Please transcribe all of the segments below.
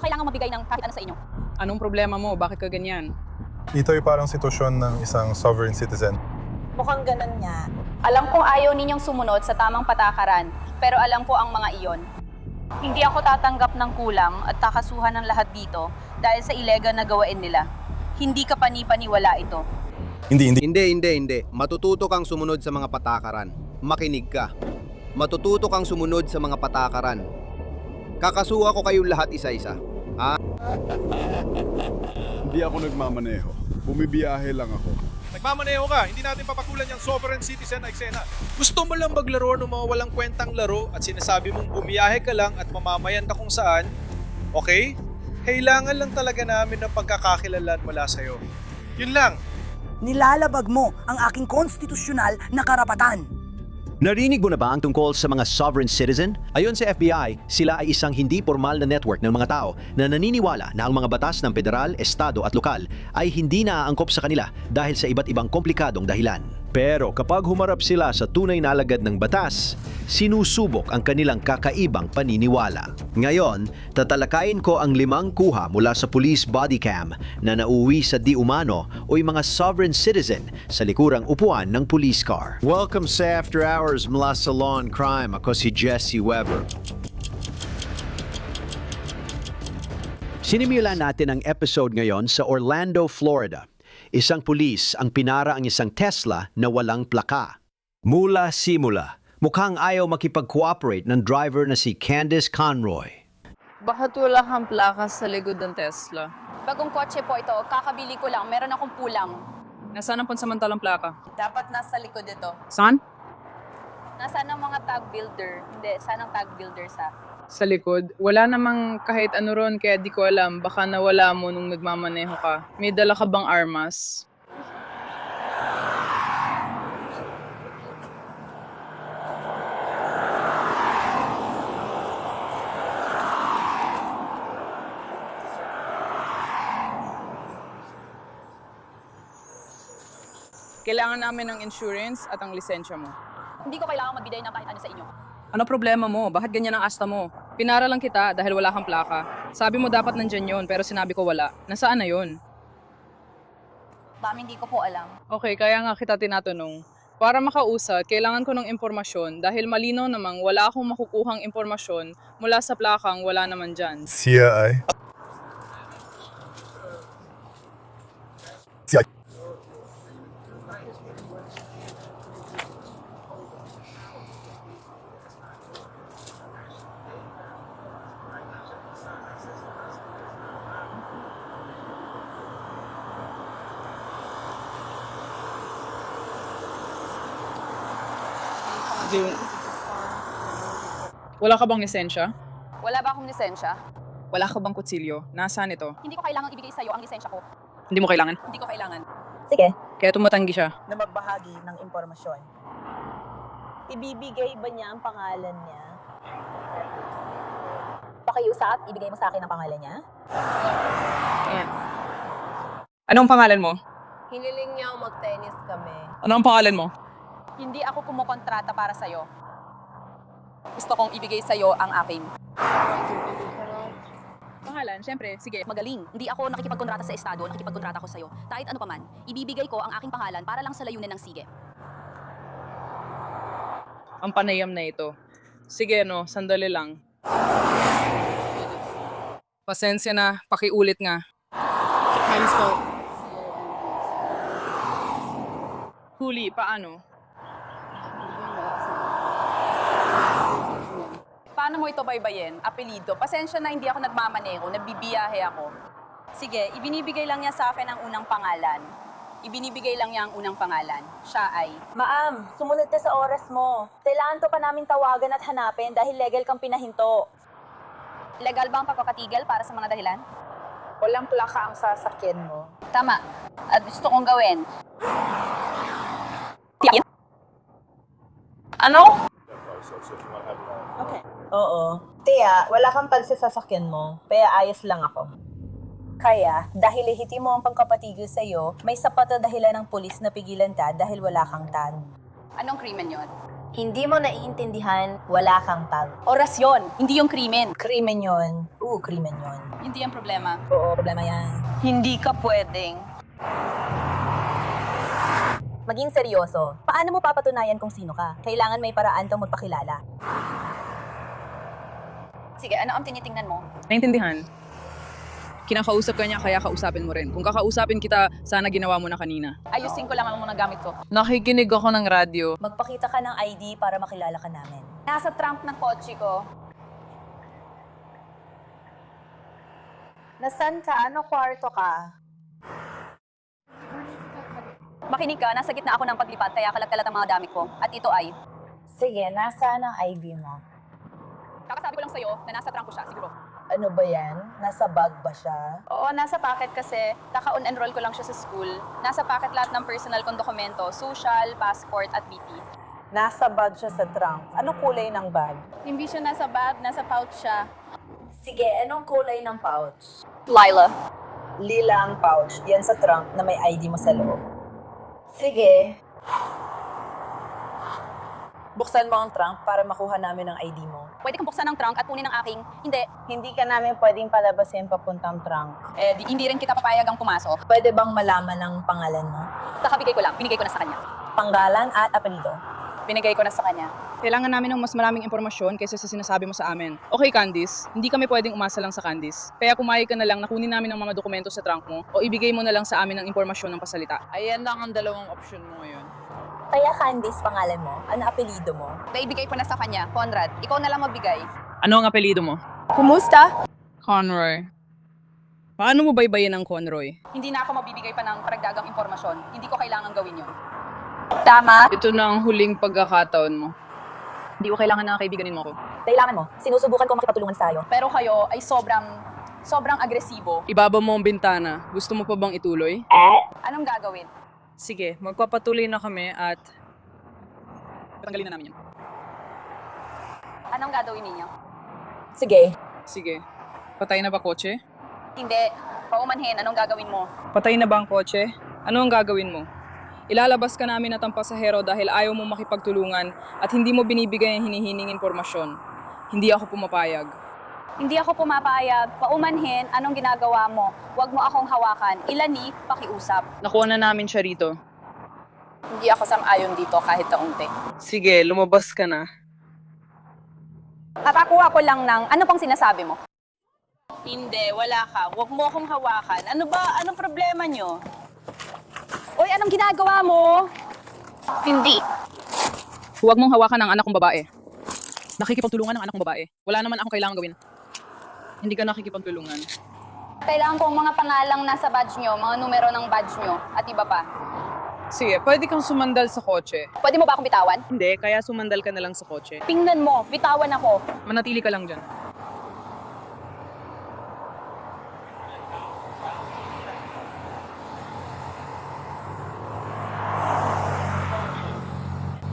ko kailangang mabigay ng kahit ano sa inyo. Anong problema mo? Bakit ka ganyan? Ito ay parang sitwasyon ng isang sovereign citizen. Mukhang ganun nga. Alam kong ayaw ninyong sumunod sa tamang patakaran, pero alam ko ang mga iyon. Hindi ako tatanggap ng kulang at takasuhan ng lahat dito dahil sa illegal na gawain nila. Hindi ka panipaniwala ito. Hindi. Matututo kang sumunod sa mga patakaran. Makinig ka. Matututo kang sumunod sa mga patakaran. Kakasuha ko kayong lahat isa-isa. Hindi ako nagmamaneho. Bumibiyahe lang ako. Nagmamaneho ka, hindi natin papakulan yung sovereign citizen na eksena. Gusto mo lang maglaro ng mga walang kwentang laro at sinasabi mong bumiyahe ka lang at mamamayan ka kung saan, okay? Kailangan lang talaga namin ng pagkakakilalan mula sa'yo. Yun lang. Nilalabag mo ang aking konstitusyonal na karapatan. Narinig mo na ba ang tungkol sa mga sovereign citizen? Ayon sa FBI, sila ay isang hindi formal na network ng mga tao na naniniwala na ang mga batas ng federal, estado at lokal ay hindi naaangkop sa kanila dahil sa iba't ibang komplikadong dahilan. Pero kapag humarap sila sa tunay na alagad ng batas, sinusubok ang kanilang kakaibang paniniwala. Ngayon, tatalakayin ko ang 5 kuha mula sa police body cam na nauwi sa di umano o mga sovereign citizen sa likurang upuan ng police car. Welcome sa After Hours mula sa Law and Crime. Ako si Jesse Weber. Sinimilan natin ang episode ngayon sa Orlando, Florida. Isang pulis ang pinara ang isang Tesla na walang plaka. Mula simula, mukhang ayaw makipag-cooperate ng driver na si Candice Conroy. Bakit wala kang plaka sa likod ng Tesla? Bagong kotse po ito, kakabili ko lang, meron akong kulang. Nasaan ang pansamantalang plaka? Dapat nasa likod ito. Saan? Nasaan ang mga tag builder? Hindi, saan ang tag builder sa? Sa likod. Wala namang kahit ano ron, kaya di ko alam. Baka nawala mo nung nagmamaneho ka. May dala ka bang armas? Kailangan namin ng insurance at ang lisensya mo. Hindi ko kailangang magbigay ng kahit ano sa inyo. Ano problema mo? Bakit ganyan ang asta mo? Pinara lang kita dahil wala kang plaka. Sabi mo dapat nandyan yun, pero sinabi ko wala. Nasaan na yun? Ma'am, hindi ko po alam. Okay, kaya nga kita tinatanong. Para makausad, kailangan ko ng impormasyon dahil malinaw namang wala akong makukuhang impormasyon mula sa plakang wala naman dyan. Siya ay... Wala ka bang lisensya? Wala ba akong lisensya? Wala ka bang kutsilyo? Nasaan ito? Hindi ko kailangang ibigay sa'yo ang lisensya ko. Hindi mo kailangan? Hindi ko kailangan. Sige, Kaya tumatanggi siya. na magbahagi ng impormasyon. Ibibigay ba niya ang pangalan niya? Pakiusap, ibigay mo sa akin ang pangalan niya? Anong pangalan mo? Hiniling niya mag-tennis kami. Ano ang pangalan mo? Hindi ako kumukontrata para sa'yo. Gusto kong ibigay sa'yo ang aking. Pangalan, syempre. Sige. Magaling. Hindi ako nakikipagkontrata sa estado, nakikipagkontrata ko sa'yo. Kahit ano paman, ibibigay ko ang aking pangalan para lang sa layunin ng sige. Ang panayam na ito. Sige, no. Sandali lang. Pasensya na. Pakiulit nga. Huli, paano? Paano mo ito baybayin? Apelido. Pasensya na hindi ako nagmamaneho, nagbibiyahe ako. Sige, ibinibigay lang niya sa akin ang unang pangalan. Ibinibigay lang niya ang unang pangalan. Siya ay... Ma'am, sumunod ka sa oras mo. Kailangan ka pa namin tawagan at hanapin dahil legal kang pinahinto. Legal ba ang pagkakatigil para sa mga dahilan? Walang plaka ang sasakyan mo. Tama. At gusto kong gawin. Ano? Okay. Oo. Tia, wala kang tag sa sasakyan mo. Kaya ayos lang ako. Kaya, dahil lehitimo ang pagkapatigil sa'yo, may sapat na dahilan ng pulis na pigilan ka dahil wala kang tag. Anong krimen yon? Hindi mo naiintindihan, wala kang tag. Oras yon, hindi yung krimen. Krimen yun. Krimen yun. Hindi ang problema. Oo, problema yan. Hindi ka pwedeng. Maging seryoso. Paano mo papatunayan kung sino ka? Kailangan may paraan kang magpakilala. Sige, ano ang tinitingnan mo? Naintindihan? Kinakausap ka niya, kaya kausapin mo rin. Kung kakausapin kita, sana ginawa mo na kanina. Ayusin ko lang ang mga gamit ko. Nakikinig ako ng radyo. Magpakita ka ng ID para makilala ka namin. Nasa trunk ng kotse ko. Nasaan ka? Ano kwarto ka? Makinig ka, nasa gitna ako ng paglipat kaya kalat-kalat ang mga damit ko. At ito ay, Sige, nasaan ang ID mo? kakasabi ko lang sa'yo na nasa trunk ko siya, siguro. Ano ba yan? Nasa bag ba siya? Oo, nasa packet kasi kaka-on-enroll ko lang siya sa school. Nasa packet lahat ng personal kong dokumento, social, passport at BP. Nasa bag siya sa trunk. Ano kulay ng bag? Hindi siya nasa bag, nasa pouch siya. Sige, anong kulay ng pouch? Lila. Lila ang pouch. Yan sa trunk na may ID mo sa loob. Sige. Buksan mo ang trunk para makuha namin ang ID mo. Pwede kang buksan ng trunk at kunin ang aking, hindi. Hindi ka namin pwedeng palabasin papuntang trunk. Hindi rin kita papayagang pumasok. Pwede bang malaman ang pangalan mo? Kakabigay ko lang, binigay ko na sa kanya. Panggalan at apelido. Binigay ko na sa kanya. Kailangan namin ng mas maraming impormasyon kaysa sa sinasabi mo sa amin. Okay, Candice, hindi kami pwedeng umasa lang sa Candice. Kaya kumayag ka na lang na kunin namin ang mga dokumento sa trunk mo o ibigay mo na lang sa amin ang impormasyon ng pasalita. Ayan lang ang dalawang option mo ngayon. Kaya Candice pangalan mo? Ano apelido mo? Naibigay ko na sa kanya. Conrad, ikaw na lang magbigay. Ano ang apelido mo? Kumusta? Conroy. Paano mo baybayin ang Conroy? Hindi na ako mabibigay pa ng karagdagang impormasyon. Hindi ko kailangan gawin yun. Tama. Ito na ang huling pagkakataon mo. Hindi ko kailangan na kaibiganin mo ako. Kailangan mo. Sinusubukan ko makipagtulungan sa'yo. Pero kayo ay sobrang agresibo. Ibaba mo ang bintana. Gusto mo pa bang ituloy? Anong gagawin? Sige, magpapatuloy na kami at tatanggalin na namin yan. Anong gagawin ninyo? Sige. Sige. Patay na ba kotse? Hindi. Paumanhin, anong gagawin mo? Patay na ba ang kotse? Ano ang gagawin mo? Ilalabas ka namin at ang pasahero dahil ayaw mo makipagtulungan at hindi mo binibigay ang hinihining impormasyon. Hindi ako pumapayag. Hindi ako pumapayag. Paumanhin, anong ginagawa mo? Huwag mo akong hawakan. Ilani, pakiusap. Nakuha na namin siya rito. Hindi ako sam-ayon dito kahit kaunti. Sige, lumabas ka na. Kakakuha ko lang ng, ano pang sinasabi mo? Hindi, wala ka. Huwag mo akong hawakan. Ano ba? Anong problema nyo? Uy, anong ginagawa mo? Hindi. Huwag mong hawakan ang anak kong babae. Nakikipagtulungan ang anak kong babae. Wala naman akong kailangan gawin. Hindi ka nakikipagtulungan. Kailangan ko ang mga pangalang nasa badge nyo, mga numero ng badge nyo, at iba pa. Sige, pwede kang sumandal sa kotse. Pwede mo ba akong bitawan? Hindi, kaya sumandal ka na lang sa kotse. Tingnan mo, bitawan ako. Manatili ka lang dyan.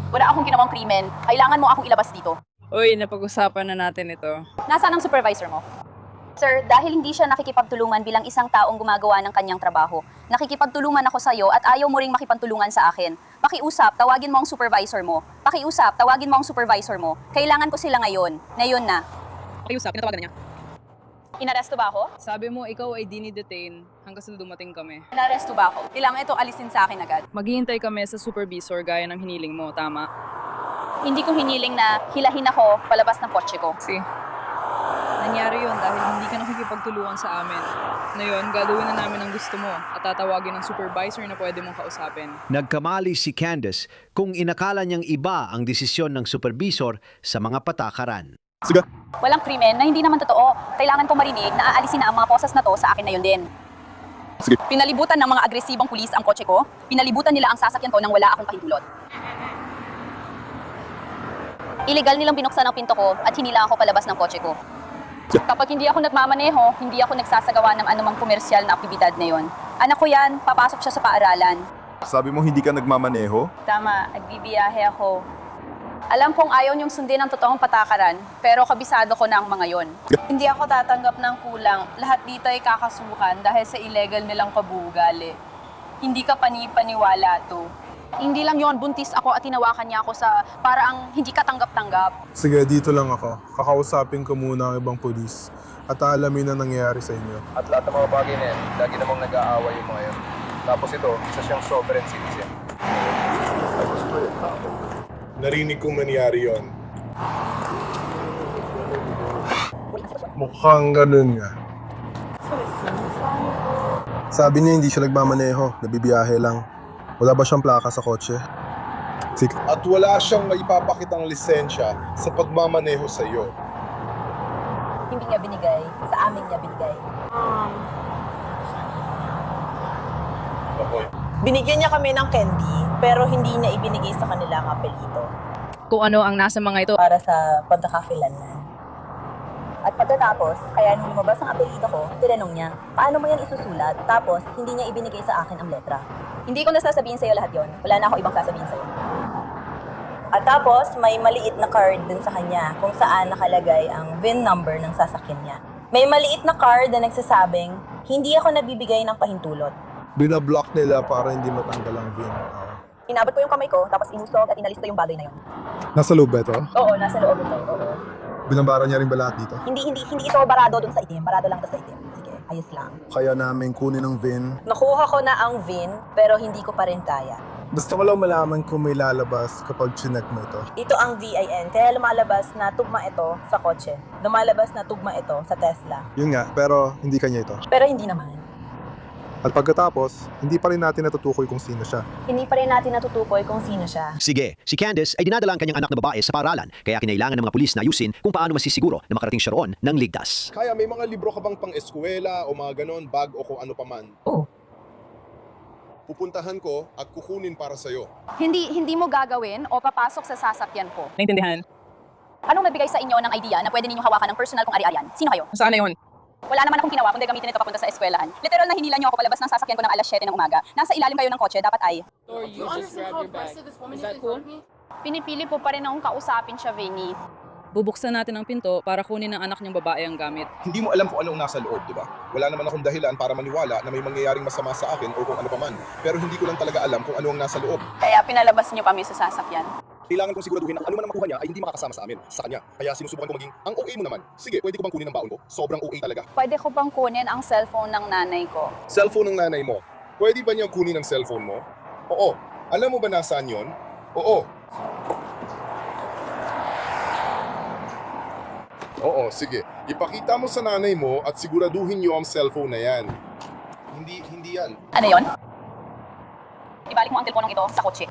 Wala akong ginawang krimen. Kailangan mo akong ilabas dito. Uy, napag-usapan na natin ito. Nasaan ang supervisor mo? Sir, dahil hindi siya nakikipagtulungan bilang isang taong gumagawa ng kanyang trabaho, nakikipagtulungan ako sa iyo at ayaw mo ring makipagtulungan sa akin. Pakiusap, tawagin mo ang supervisor mo. Pakiusap, tawagin mo ang supervisor mo. Kailangan ko sila ngayon. Ngayon na. Pakiusap, pinatawagan na niya. Inaresto ba ako? Sabi mo, ikaw ay dini-detain hanggang sa dumating kami. Inaresto ba ako? Kailangan ito alisin sa akin agad. Maghihintay kami sa supervisor gaya ng hiniling mo, tama? Hindi ko hiniling na hilahin ako palabas ng kotse ko. See? Nangyari yun dahil hindi ka nakikipagtulungan sa amin. Ngayon, gagawin na namin ang gusto mo at tatawagin ng supervisor na pwede mong kausapin. Nagkamali si Candace kung inakala niyang iba ang desisyon ng supervisor sa mga patakaran. Sige. Walang krimen na hindi naman totoo. Kailangan ko marinig na aalisin na ang mga posas na to sa akin na yun din. Sige. Pinalibutan ng mga agresibong pulis ang kotse ko. Pinalibutan nila ang sasakyan ko nang wala akong pahintulot. Illegal nilang binuksan ang pinto ko at hinila ako palabas ng kotse ko. Kapag hindi ako nagmamaneho, hindi ako nagsasagawa ng anumang komersyal na aktibidad na yon. Anak ko yan, papasok siya sa paaralan. Sabi mo hindi ka nagmamaneho? Tama, nagbibiyahe ako. Alam kong ayaw niyong sundin ang totoong patakaran, pero kabisado ko na ang mga yon. Hindi ako tatanggap ng kulang. Lahat dito ay kakasuhan dahil sa illegal nilang pabugali. Hindi ka panipaniwala to. Hindi lang yon, buntis ako at tinawakan niya ako sa paraang hindi katanggap-tanggap. Sige, dito lang ako. Kakausapin ko muna ang ibang polis at aalamin na nangyayari sa inyo. At lahat ng mga bagay na yan, lagi namang nag-aaway yung mga yan. Tapos ito, isa siyang sovereign citizen. Narinig kong nangyari yon. Mukhang ganun nga. Sabi niya hindi siya nagmamaneho, nabibiyahe lang. Wala ba siyang plaka sa kotse? At wala siyang maipapakitang lisensya sa pagmamaneho sa iyo. Hindi niya binigay, sa amin niya binigay. Binigyan niya kami ng candy, pero hindi niya ibinigay sa kanila ang apelyido Kung ano ang nasa mga ito. para sa pagkakakilanlan. At pagkatapos, kaya nung lumabas ang apelyido ko, tinanong niya, paano mo yan isusulat? Tapos, hindi niya ibinigay sa akin ang letra. Hindi ko nasasabihin sa'yo lahat yon. Wala na ako ibang sasabihin sa'yo. At tapos, may maliit na card dun sa kanya kung saan nakalagay ang VIN number ng sasakyan niya. May maliit na card na nagsasabing, hindi ako nabibigay ng pahintulot. Binablock nila para hindi matanggal ang VIN. Inabot ko yung kamay ko, tapos inusog at inalis ko yung bagay na yun. Nasa loob ba ito? Oo, nasa loob ito. Oo. Binabara niya rin ba lahat dito? Hindi ito barado dun sa itim. Barado lang to sa itim. Sige, ayos lang. Kaya namin kunin ang VIN. Nakuha ko na ang VIN, pero hindi ko pa rin kaya. Basta ko lang malaman kung may lalabas kapag chinek mo ito. Ito ang VIN, kaya lumalabas na tugma ito sa kotse. Lumalabas na tugma ito sa Tesla. Yun nga, pero hindi kanya ito. Pero hindi naman. At pagkatapos, hindi pa rin natin natutukoy kung sino siya. Hindi pa rin natin natutukoy kung sino siya. Sige, si Candice ay dinadala ang kanyang anak na babae sa paaralan, kaya kinailangan ng mga pulis na ayusin kung paano masisiguro na makarating siya roon ng ligtas. Kaya may mga libro ka bang pang-eskwela o mga ganon, bag o kung ano paman? Oo. Pupuntahan ko at kukunin para sa'yo. Hindi mo gagawin o papasok sa sasakyan ko. Naintindihan? Anong nagbigay sa inyo ng idea na pwede ninyong hawakan ng personal kong ari-arian? Sino kayo? Saan na yun? Wala naman akong ginawa kundi gamitin ito papunta sa eskwelahan. Literal na hinila niyo ako palabas ng sasakyan ko ng alas 7 ng umaga. Nasa ilalim kayo ng kotse, dapat ay... Pinipili po pa rin akong kausapin siya, Vinny. Bubuksan natin ang pinto para kunin ng anak niyang babae ang gamit. Hindi mo alam kung anong nasa loob, di ba? Wala naman akong dahilan para maniwala na may mangyayaring masama sa akin o kung ano paman. Pero hindi ko lang talaga alam kung ano ang nasa loob. Kaya pinalabas niyo kami sa sasakyan. Kailangan kong siguraduhin na ano man ang makuha niya ay hindi makakasama sa amin, sa kanya. Kaya sinusubukan ko maging, ang OA mo naman. Sige, pwede ko bang kunin ang baon ko? Sobrang OA talaga. Pwede ko bang kunin ang cellphone ng nanay ko? Cellphone ng nanay mo. Pwede ba niyang kunin ang cellphone mo? Oo. Alam mo ba nasaan yon? Oo. Oo, sige. Ipakita mo sa nanay mo at siguraduhin niyo ang cellphone na yan. Hindi yan. Ano yon? Ibalik mo ang teleponong ito sa kotse.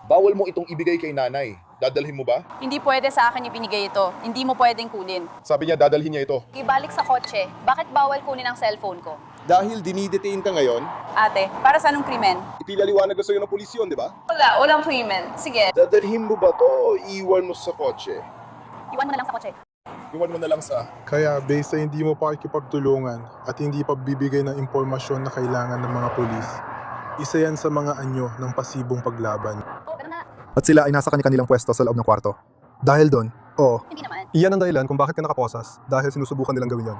Bawal mo itong ibigay kay nanay. Dadalhin mo ba? Hindi pwede sa akin ibinigay ito. Hindi mo pwedeng kunin. Sabi niya dadalhin niya ito. Ibalik sa kotse. Bakit bawal kunin ang cellphone ko? Dahil dinidetain ka ngayon, Ate, para sa anong krimen? ipilaliwanag na sa'yo ng pulis yun, di ba? Walang krimen. Sige, Dadalhin mo ba to o iwan mo sa kotse? iwan mo na lang sa kotse. Iwan mo na lang sa... Kaya based sa hindi mo pa pakikipagtulungan at hindi pa bibigay ng impormasyon na kailangan ng mga polis, isa yan sa mga anyo ng pasibong paglaban. Ganun na. At sila ay nasa kanilang pwesto sa loob ng kwarto. Dahil doon, Hindi naman. iyan ang dahilan kung bakit ka nakaposas dahil sinusubukan nilang gawin yon.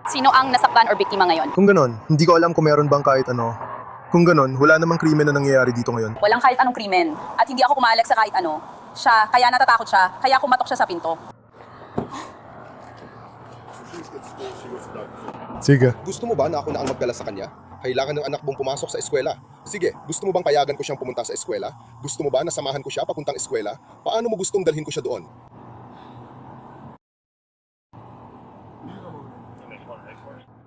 Sino ang nasaktan or biktima ngayon? Kung ganon, hindi ko alam kung meron bang kahit ano. Kung ganon, wala namang krimen na nangyayari dito ngayon. Walang kahit anong krimen. At hindi ako kumalag sa kahit ano. Siya, kaya natatakot siya, kaya kumatok siya sa pinto. Sige. Gusto mo ba na ako na ang magdala sa kanya? Kailangan ng anak mong pumasok sa eskwela. Sige, gusto mo bang payagan ko siyang pumunta sa eskwela? Gusto mo ba na samahan ko siya papuntang eskwela? Paano mo gustong dalhin ko siya doon?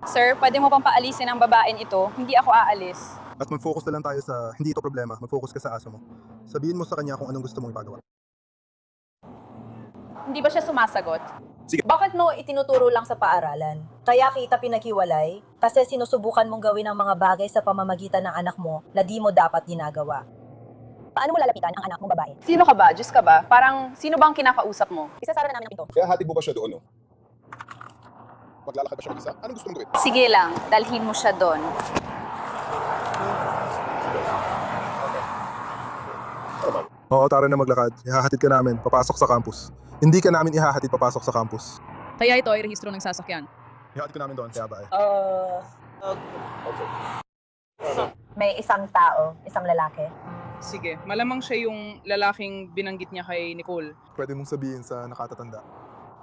Sir, pwede mo pang paalisin ang babaeng ito? Hindi ako aalis. At mag-focus na lang tayo sa hindi ito problema. Mag-focus ka sa aso mo. Sabihin mo sa kanya kung anong gusto mong ipagawa. Hindi ba siya sumasagot? Bakit mo itinuturo lang sa paaralan? Kaya kita pinaghiwalay? Kasi sinusubukan mong gawin ang mga bagay sa pamamagitan ng anak mo na di mo dapat ginagawa. Paano mo lalapitan ang anak mong babae? Sino ka ba? Diyos ka ba? Parang sino bang kinakausap mo? Isasara na namin ang pinto. Kaya hatid mo ba siya doon, no? Maglalakad ba siya mag-isa? Anong gusto mong gawin? Sige lang, dalhin mo siya doon. Oo, tara na maglakad. Ihahatid ka namin, papasok sa campus. Hindi ka namin ihahatid papasok sa campus. Kaya ito ay rehistro ng sasakyan. Ihahatid ka namin doon, kaya ba? May isang tao, isang lalaki. Sige, malamang siya yung lalaking binanggit niya kay Nicole. Pwede mong sabihin sa nakatatanda.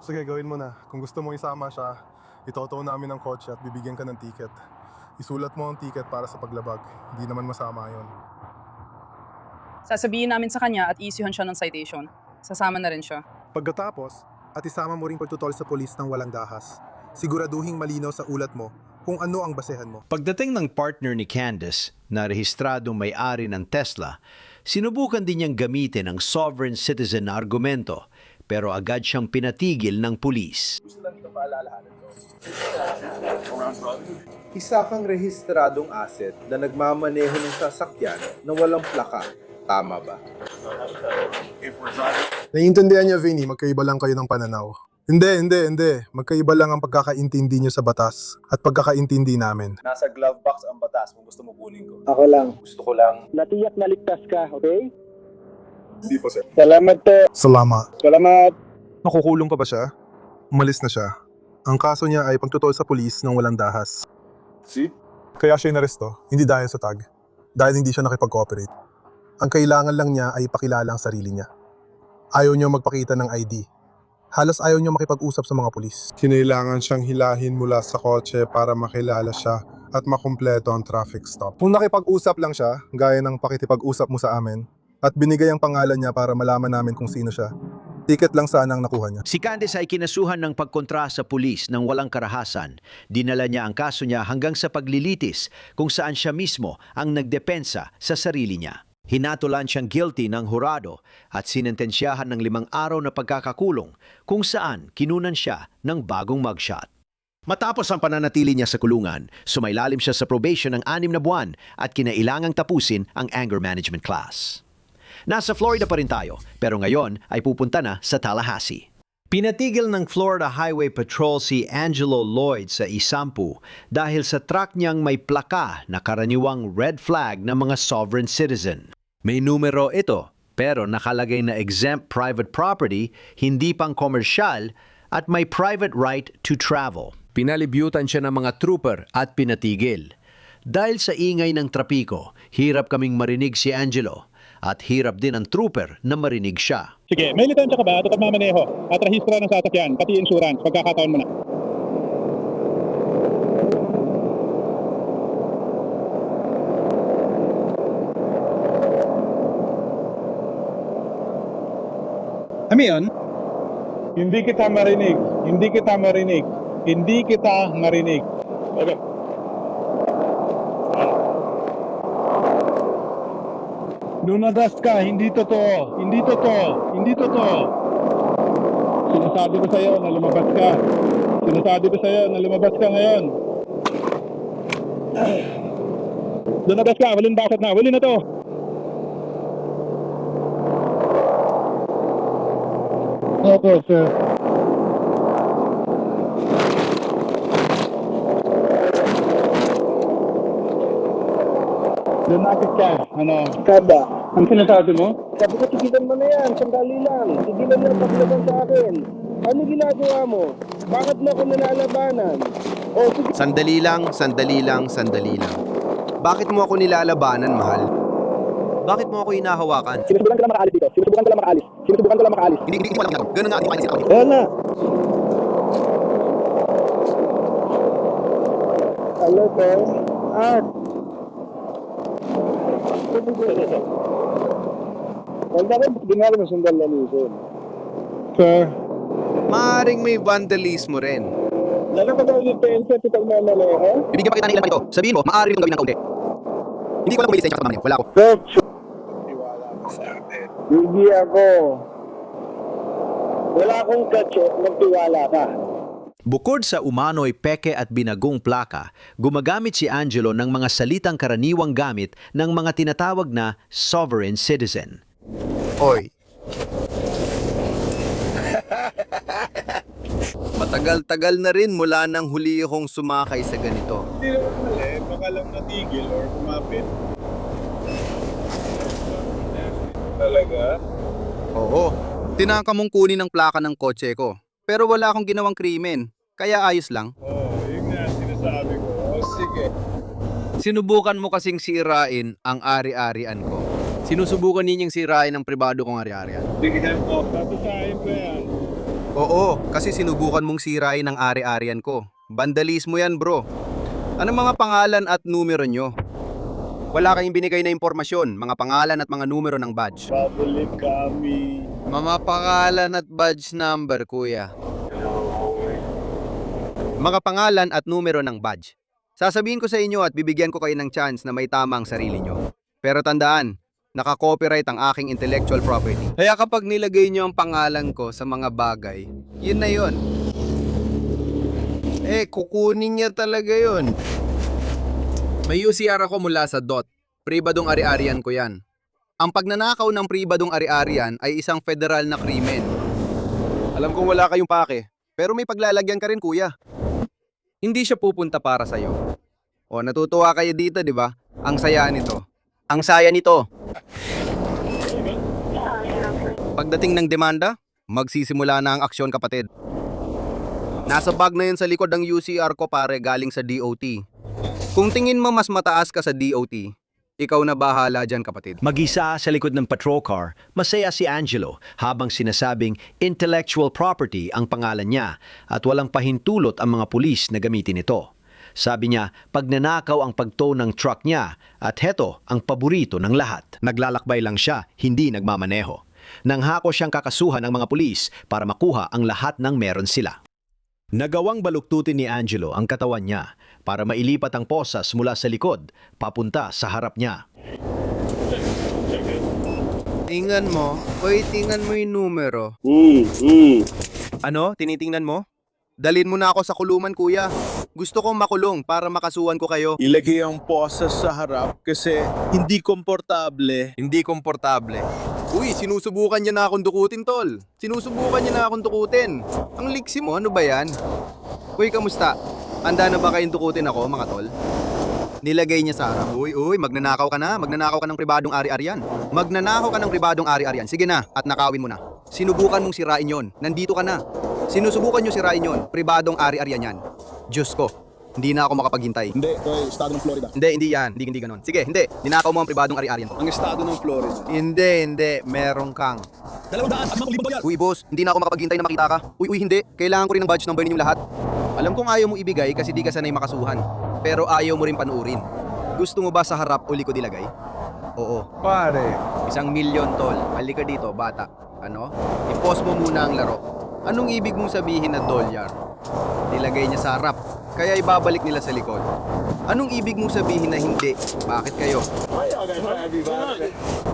Sige, gawin mo na. Kung gusto mong isama siya, itotow namin ang kotse at bibigyan ka ng ticket. Isulat mo ang ticket para sa paglabag. Hindi naman masama yon. Sasabihin namin sa kanya at iisyuhan siya ng citation. Sasama na rin siya. Pagkatapos, at isama mo ring pagtutol sa polis ng walang dahas. Siguraduhing malinaw sa ulat mo kung ano ang basehan mo. Pagdating ng partner ni Candice na rehistradong may-ari ng Tesla, sinubukan din niyang gamitin ang sovereign citizen na argumento pero agad siyang pinatigil ng pulis. Isa kang rehistradong asset na nagmamaneho ng sasakyan na walang plaka. Tama ba? Naiintindihan niya, Vinny, magkaiba lang kayo ng pananaw. Hindi. Magkaiba lang ang pagkakaintindi niyo sa batas at pagkakaintindi namin. Nasa glove box ang batas kung gusto mo kunin ko. Ako lang. Gusto ko lang. Natiyak na ligtas ka, okay? Hindi po, sir. Salamat po. Salamat. Salamat. Nakukulong pa ba siya? Umalis na siya. Ang kaso niya ay pagtutol sa pulis ng walang dahas. See? Kaya siya inaresto, hindi dahil sa tag. Dahil hindi siya nakipag-cooperate. Ang kailangan lang niya ay ipakilala ang sarili niya. Ayaw niyo magpakita ng ID. Halos ayaw niyo makipag-usap sa mga pulis. Kinailangan siyang hilahin mula sa kotse para makilala siya at makumpleto ang traffic stop. Kung nakipag-usap lang siya, gaya ng pakikipag-usap mo sa amin, at binigay ang pangalan niya para malaman namin kung sino siya, ticket lang sana ang nakuha niya. Si Candice ay kinasuhan ng pagkontra sa pulis ng walang karahasan. Dinala niya ang kaso niya hanggang sa paglilitis kung saan siya mismo ang nagdepensa sa sarili niya. Hinatulan siyang guilty ng hurado at sinentensyahan ng 5 araw na pagkakakulong kung saan kinunan siya ng bagong mugshot. Matapos ang pananatili niya sa kulungan, sumailalim siya sa probation ng 6 na buwan at kinailangang tapusin ang anger management class. Nasa Florida pa rin tayo, pero ngayon ay pupunta na sa Tallahassee. Pinatigil ng Florida Highway Patrol si Angelo Lloyd sa Isampu dahil sa truck niyang may plaka na karaniwang red flag ng mga sovereign citizen. May numero ito, pero nakalagay na exempt private property, hindi pang komersyal, at may private right to travel. Pinalibyutan siya ng mga trooper at pinatigil. Dahil sa ingay ng trapiko, hirap kaming marinig si Angelo at hirap din ang trooper na marinig siya. Sige, may lisensya ka ba at pagmamaneho at rehistro ng sasakyan, pati insurance, pagkakataon mo na. Ano yun? Hindi kita marinig. Okay. Lunadas ka, hindi totoo. Sinasabi ko sa'yo na lumabas ka ngayon. Lumabas ka, walang basat na. Huli na to. Opo, sir. Lumakit ka, Kada, ang sinasabi mo? Sabi ko, tigilan mo na yan, sandali lang. Tigilan mo ang paglaban sa akin. Ano ginagawa mo? Bakit mo ako nilalabanan? Sige. Sandali lang. Bakit mo ako nilalabanan, mahal? Bakit mo ako hinahawakan? Sinusubukan ko lang makaalis dito. Hindi ko alam. Ganun nga ating kainisip ako. Wala. Hello, sir. Huwag na rin, ginagawa mo sundal na nisun. Sir. Maaring may vandalismo rin. Lalo ka daw yung pensa sa pagmamaneho? Bibigyan pa kita ng ilan ito. Sabihin mo, maaari rin gawin ng kaunti. Hindi ko lang kung may lisensya ka sa wala ko. Sir, hindi ako. Wala akong kachet, magtiwala ka. Bukod sa umano'y peke at binagong plaka, gumagamit si Angelo ng mga salitang karaniwang gamit ng mga tinatawag na sovereign citizen. Oy. Matagal-tagal na rin mula nang huli akong sumakay sa ganito. Hindi naman mali, baka lang natigil or kumapit. Talaga? Oo. Tinaka mong kunin ang plaka ng kotse ko. Pero wala akong ginawang krimen. Kaya ayos lang. Yun nga sinasabi ko. Sige. Sinubukan mo kasing sirain ang ari-arian ko. Sinusubukan ninyong sirain ang pribado kong ari-arian. Bigyan mo. Tatasahin ko yan. Oo, kasi sinubukan mong sirain ang ari-arian ko. Vandalismo yan, bro. Ano mga pangalan at numero nyo? Wala kayong binigay na impormasyon, mga pangalan at mga numero ng badge. Babalik kami. Mga pangalan at badge number, kuya. Mga pangalan at numero ng badge. Sasabihin ko sa inyo at bibigyan ko kayo ng chance na may tama ang sarili nyo. Pero tandaan, naka-copyright ang aking intellectual property. Kaya kapag nilagay nyo ang pangalan ko sa mga bagay, yun na yun. Kukunin niya talaga yun. May UCR ako mula sa DOT. Pribadong ari-arian ko yan. Ang pagnanakaw ng pribadong ari-arian ay isang federal na krimen. Alam kong wala kayong pake, pero may paglalagyan ka rin, kuya. Hindi siya pupunta para sa'yo. O, natutuwa kayo dito, di ba? Ang saya nito. Ang saya nito. Pagdating ng demanda, magsisimula na ang aksyon, kapatid. Nasa bag na yun sa likod ng UCR ko, pare, galing sa DOT. Kung tingin mo mas mataas ka sa DOT, ikaw na bahala dyan, kapatid. Mag-isa sa likod ng patrol car, masaya si Angelo habang sinasabing intellectual property ang pangalan niya at walang pahintulot ang mga pulis na gamitin ito. Sabi niya, pagnanakaw ang pagtow ng truck niya at heto ang paborito ng lahat. Naglalakbay lang siya, hindi nagmamaneho. Nanghako siyang kakasuhan ng mga pulis para makuha ang lahat ng meron sila. Nagawang baluktutin ni Angelo ang katawan niya para mailipat ang posas mula sa likod papunta sa harap niya. Tingnan mo, tingnan mo yung numero. Ano? Tinitingnan mo? Dalhin mo na ako sa kulungan, kuya. Gusto kong makulong para makasuhan ko kayo. Ilagay ang posas sa harap kasi hindi komportable. Hindi komportable. Uy, sinusubukan niya na akong dukutin, tol. Sinusubukan niya na akong dukutin. Ang liksi mo, ano ba yan? Uy, kamusta? Handa na ba kayong dukutin ako, mga tol? Nilagay niya sa harap. Uy, magnanakaw ka na. Magnanakaw ka ng pribadong ari-arian. Magnanakaw ka ng pribadong ari-arian. Sige na, at nakawin mo na. Sinubukan mong sirain yon. Nandito ka na. Sinusubukan niyo sirain yon. Pribadong ari-arian yan. Diyos ko, hindi na ako makapaghintay. Hindi, ito ay estado ng Florida. Hindi yan. Hindi ganon. Sige, hindi. Ninakaw mo ang pribadong ari-arian ko. Ang estado ng Florida. Hindi. Meron kang. 200 at $5,000. Uy, boss, hindi na ako makapaghintay na makita ka. Uy, hindi. Kailangan ko rin ng badge number ninyong lahat. Alam kong ayaw mo ibigay kasi di ka sanay makasuhan. Pero ayaw mo rin panuurin. Gusto mo ba sa harap o likod ilagay? Oo. Pare. 1,000,000, tol. Halika dito, bata. Ano? I-pause mo muna ang laro. Anong ibig mong sabihin na dolyar? Nilagay niya sa harap, kaya ibabalik nila sa likod. Anong ibig mong sabihin na hindi? Bakit kayo?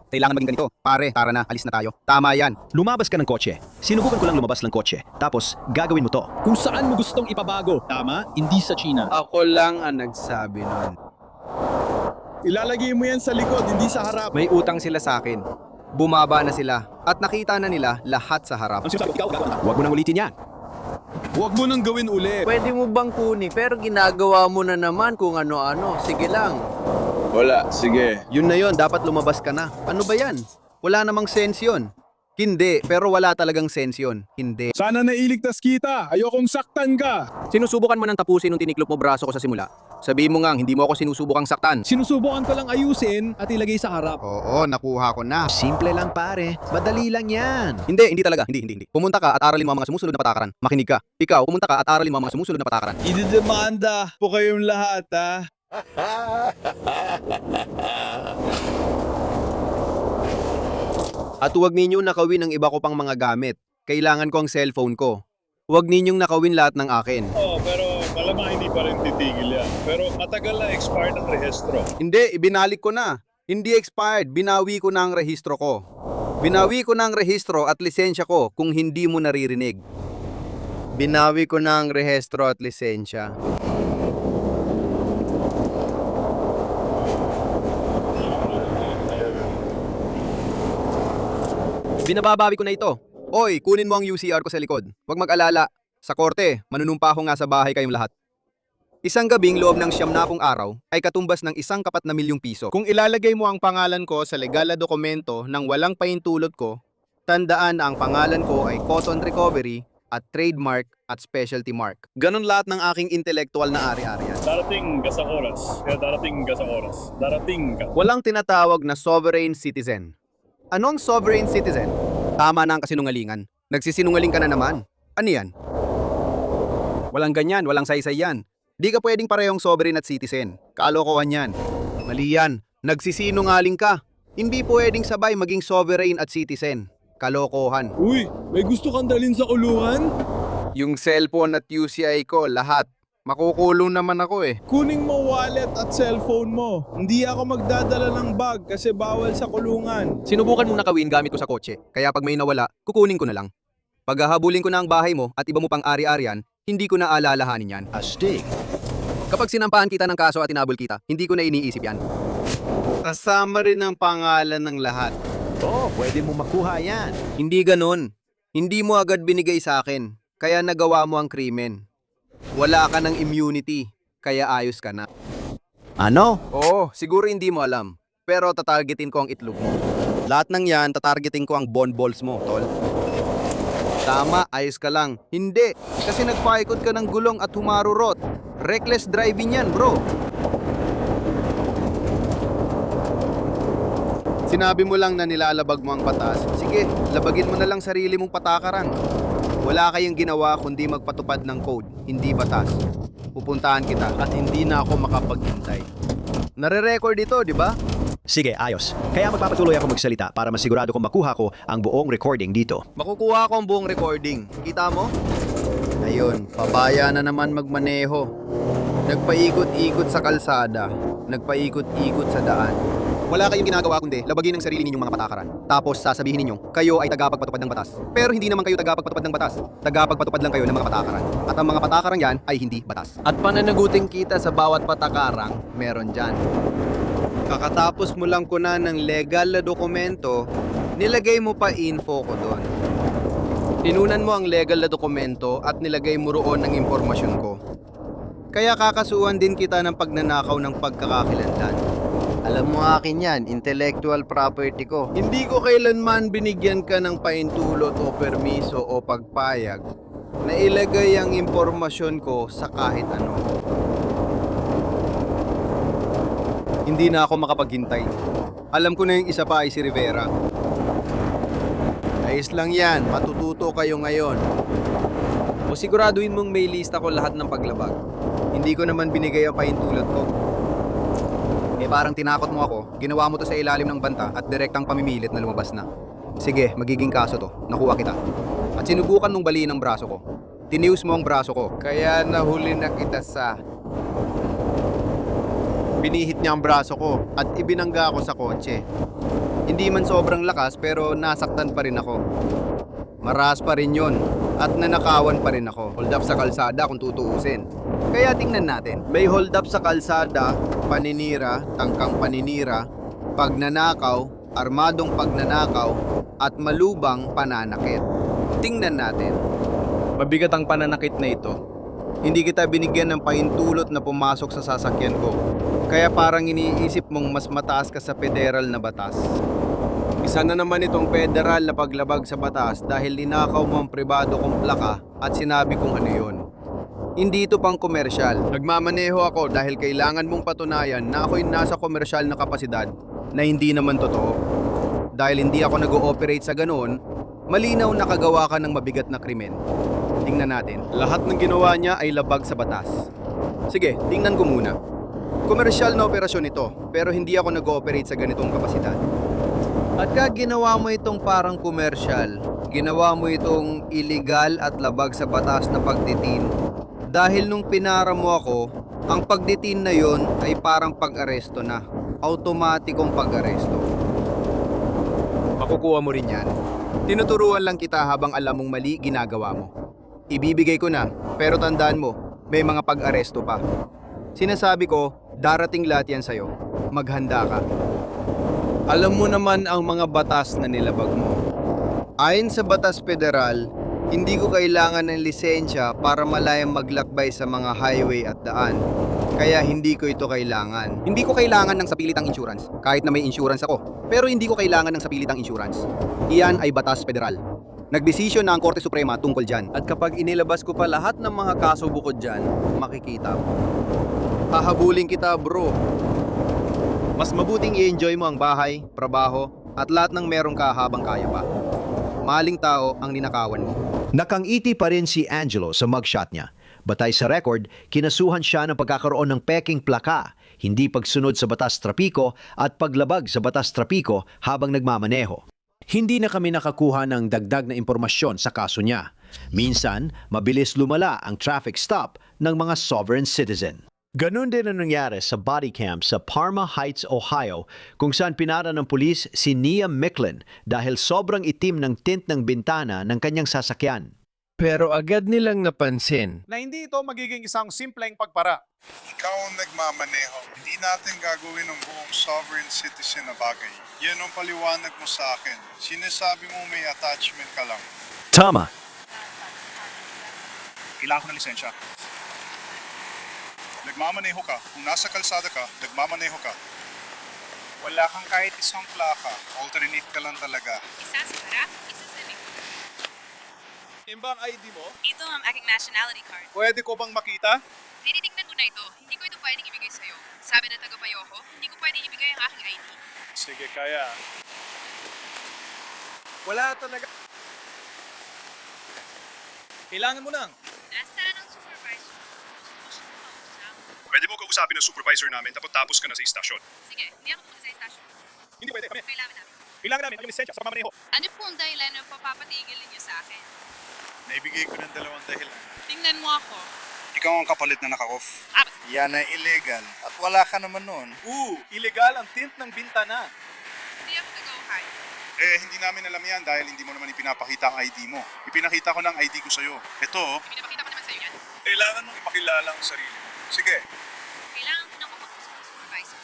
Kailangan maging ganito. Pare, tara na, alis na tayo. Tama yan. Lumabas ka ng kotse. Sinubukan ko lang lumabas ng kotse. Tapos, gagawin mo to. Kung saan mo gustong ipabago. Tama? Hindi sa China. Ako lang ang nagsabi nun. Ilalagay mo yan sa likod, hindi sa harap. May utang sila sa akin. Bumaba na sila at nakita na nila lahat sa harap. Huwag mo nang ulitin yan. Huwag mo nang gawin ulit. Pwede mo bang kunin pero ginagawa mo na naman kung ano-ano. Sige lang. Wala, sige. Yun na yun, dapat lumabas ka na. Ano ba yan? Wala namang sense yun. Hindi, pero wala talagang sense yun. Hindi. Sana nailigtas kita. Ayokong saktan ka. Sinusubukan mo nang tapusin nung tiniklop mo braso ko sa simula. Sabihin mo nga, hindi mo ako sinusubukang saktan. Sinusubukan ko lang ayusin at ilagay sa harap. Oo, nakuha ko na. Simple lang pare. Madali lang yan. Hindi talaga. Hindi. Pumunta ka at aralin mo ang mga sumusunod na patakaran. Makinig ka. Ikaw, pumunta ka at aralin mo ang mga sumusunod na patakaran. Ididemanda po kayong lahat, ha? At huwag ninyong nakawin ang iba ko pang mga gamit. Kailangan ko ang cellphone ko. Huwag ninyong nakawin lahat ng akin. Pero malamang hindi pa rin titigil yan. Pero matagal na expired ang rehistro. Hindi, ibinalik ko na. Hindi expired, binawi ko na ang rehistro ko. Binawi ko na ang rehistro at lisensya ko kung hindi mo naririnig. Binawi ko na ang rehistro at lisensya. Binababawi ko na ito. Oy, kunin mo ang UCR ko sa likod. Huwag mag-alala. Sa korte, manunumpa ko nga sa bahay kayong lahat. Isang gabing loob ng 70 araw ay katumbas ng 1,400,000 piso. Kung ilalagay mo ang pangalan ko sa legal na dokumento nang walang pahintulot ko, tandaan na ang pangalan ko ay Cotton Recovery at trademark at specialty mark. Ganon lahat ng aking intellectual na ari-arian. Darating ka sa oras. Kaya darating ka sa oras. Darating ka. Walang tinatawag na sovereign citizen. Ano ang sovereign citizen? Tama na ang kasinungalingan. Nagsisinungaling ka na naman. Ano yan? Walang ganyan, walang saysay yan. Di ka pwedeng parehong sovereign at citizen. Kaalokohan yan. Mali yan. Nagsisinungaling ka. Hindi pwedeng sabay maging sovereign at citizen. Kalokohan. Uy, may gusto kang dalhin sa kulungan? Yung cellphone at UCI ko, lahat. Makukulong naman ako eh. Kuning mo wallet at cellphone mo. Hindi ako magdadala ng bag kasi bawal sa kulungan. Sinubukan mong nakawin gamit ko sa kotse. Kaya pag may nawala, kukunin ko na lang. Pag hahabulin ko na ang bahay mo at iba mo pang ari-arian, hindi ko na alalahanin yan. Astig. Kapag sinampahan kita ng kaso at tinabol kita, hindi ko na iniisip yan. Kasama rin ang pangalan ng lahat. Pwede mo makuha yan. Hindi ganon. Hindi mo agad binigay sa akin, kaya nagawa mo ang krimen. Wala ka ng immunity, kaya ayos ka na. Ano? Oo, siguro hindi mo alam. Pero tatargetin ko ang itlog mo. Lahat ng yan, tatargetin ko ang bonballs mo, tol. Tama, ayos ka lang. Hindi, kasi nagpaikot ka ng gulong at humarurot. Reckless driving yan, bro. Sinabi mo lang na nilalabag mo ang batas. Sige, labagin mo na lang sarili mong patakaran. Wala kayong ginawa kundi magpatupad ng code, hindi batas. Pupuntahan kita at hindi na ako makapaghintay. Nare-record ito, di ba? Sige, ayos. Kaya magpapatuloy ako magsalita para masigurado kong makuha ko ang buong recording dito. Makukuha ko ang buong recording. Kita mo? Ayun, pabaya na naman magmaneho. Nagpaikot-ikot sa kalsada. Nagpaikot-ikot sa daan. Wala kayong ginagawa kundi labagin ang sarili ninyong mga patakaran. Tapos sasabihin ninyo, kayo ay tagapagpatupad ng batas. Pero hindi naman kayo tagapagpatupad ng batas. Tagapagpatupad lang kayo ng mga patakaran. At ang mga patakaran yan ay hindi batas. At pananaguting kita sa bawat patakarang meron dyan. Kakatapos mo lang kunan ng legal na dokumento, nilagay mo pa info ko doon. Tinunan mo ang legal na dokumento at nilagay mo roon ang impormasyon ko. Kaya kakasuhan din kita ng pagnanakaw ng pagkakakilanlan. Alam mo akin yan, intellectual property ko. Hindi ko kailanman binigyan ka ng paintulot o permiso o pagpayag na ilagay ang impormasyon ko sa kahit ano. Hindi na ako makapaghintay. Alam ko na yung isa pa ay si Rivera. Ayos lang yan, matututo kayo ngayon. O siguraduhin mong may lista ko lahat ng paglabag. Hindi ko naman binigay ang paintulot ko. Parang tinakot mo ako, ginawa mo to sa ilalim ng banta at direktang pamimilit na lumabas na. Sige, magiging kaso to. Nakuha kita. At sinubukan mong baliin ang braso ko. Tinius mo ang braso ko. Kaya nahuli na kita sa... Binihit niya ang braso ko at ibinangga ako sa kotse. Hindi man sobrang lakas pero nasaktan pa rin ako. Maras pa rin yon at nanakawan pa rin ako. Hold up sa kalsada kung tutuusin. Kaya tingnan natin. May hold up sa kalsada, paninira, tangkang paninira, pagnanakaw, armadong pagnanakaw, at malubang pananakit. Tingnan natin. Mabigat ang pananakit na ito. Hindi kita binigyan ng pahintulot na pumasok sa sasakyan ko. Kaya parang iniisip mong mas mataas ka sa federal na batas. Isa na naman itong federal na paglabag sa batas dahil linakaw mo ang pribado kong plaka at sinabi kong ano yun. Hindi ito pang komersyal. Nagmamaneho ako dahil kailangan mong patunayan na ako'y nasa komersyal na kapasidad na hindi naman totoo. Dahil hindi ako nag-ooperate sa ganoon, malinaw na kagawa ka ng mabigat na krimen. Tingnan natin. Lahat ng ginawa niya ay labag sa batas. Sige, tingnan ko muna. Komersyal na operasyon ito, pero hindi ako nag-ooperate sa ganitong kapasidad. At kaya ginawa mo itong parang komersyal, ginawa mo itong illegal at labag sa batas na pagditin. Dahil nung pinara mo ako, ang pagditin na yon ay parang pag-aresto na. Automatikong pag-aresto. Makukuha mo rin yan. Tinuturuan lang kita habang alam mong mali ginagawa mo. Ibibigay ko na, pero tandaan mo, may mga pag-aresto pa. Sinasabi ko, darating lahat yan sa'yo. Maghanda ka. Alam mo naman ang mga batas na nilabag mo. Ayon sa batas federal, hindi ko kailangan ng lisensya para malayang maglakbay sa mga highway at daan. Kaya hindi ko ito kailangan. Hindi ko kailangan ng sapilitang insurance, kahit na may insurance ako. Pero hindi ko kailangan ng sapilitang insurance. Iyan ay batas federal. Nagdesisyon na ang Korte Suprema tungkol dyan. At kapag inilabas ko pa lahat ng mga kaso bukod dyan, makikita mo. Hahabulin kita, bro. Mas mabuting i-enjoy mo ang bahay, trabaho, at lahat ng meron ka habang kaya pa. Maling tao ang ninakawan mo. Nakangiti pa rin si Angelo sa mugshot niya. Batay sa record, kinasuhan siya ng pagkakaroon ng peking plaka, hindi pagsunod sa batas trapiko at paglabag sa batas trapiko habang nagmamaneho. Hindi na kami nakakuha ng dagdag na impormasyon sa kaso niya. Minsan, mabilis lumala ang traffic stop ng mga sovereign citizen. Ganon din ang nangyari sa body cam sa Parma Heights, Ohio, kung saan pinara ng pulis si Nia Micklin dahil sobrang itim ng tint ng bintana ng kanyang sasakyan. Pero agad nilang napansin Na hindi ito magiging isang simpleng pagpara. Ikaw ang nagmamaneho. Hindi natin gagawin ang buong sovereign citizen na bagay. Yan ang paliwanag mo sa akin. Sinasabi mo may attachment ka lang. Tama. Kailangan ko ng lisensya. Nagmamaneho ka. Kung nasa kalsada ka, nagmamaneho ka. Wala kang kahit isang plaka. Alternate ka lang talaga. Isa sa harap, isa sa likod. Yung bang ID mo? Ito ang aking nationality card. Pwede ko bang makita? Tinitingnan mo na ito. Hindi ko ito pwedeng ibigay sa'yo. Sabi na tagapayo ko, hindi ko pwedeng ibigay ang aking ID. Sige, kaya. Wala talaga. Kailangan mo nang. Nasaan ang supervisor? Gusto ko siyang makausap. Pwede mo kausapin ng supervisor namin tapos ka na sa istasyon. Sige, hindi ako muna sa estasyon. Hindi pwede kami. Kailangan namin. Kailangan namin ang lisensya sa pamamaneho. Ano po ang dahilan na papapatigil ninyo sa akin? Naibigay ko ng dalawang dahilan. Tingnan mo ako. Ikaw ang kapalit na naka-off. Yan ay illegal. At wala ka naman nun. Illegal ang tint ng bintana. Hindi ako nag-Ohio. Hindi namin alam yan dahil hindi mo naman ipinapakita ang ID mo. Ipinakita ko ng ID ko sa'yo. Ito, Pinapakita ko naman sa'yo yan. kailangan mong ipakilala ang sarili mo. Sige. Kailangan ko nang makausap ng supervisor.